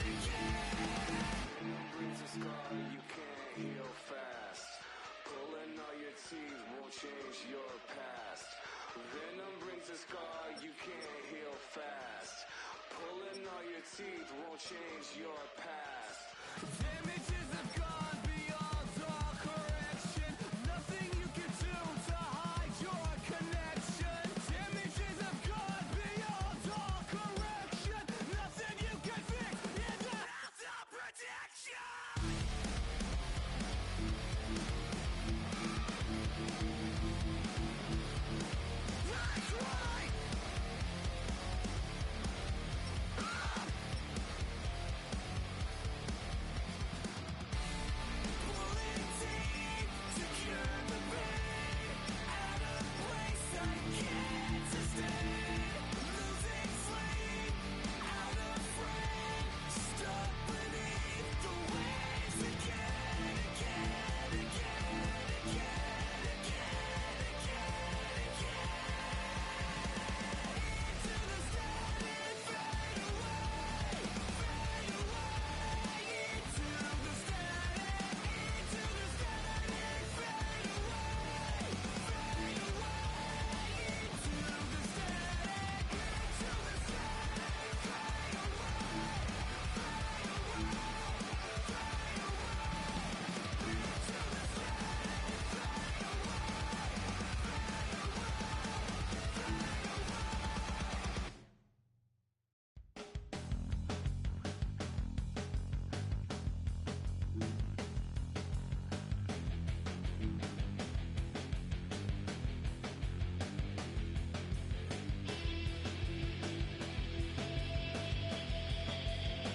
again. Brings a scar you can't heal fast. Pulling all your teeth won't change your past. Venom brings a scar you can't heal fast. Pulling all your teeth won't change your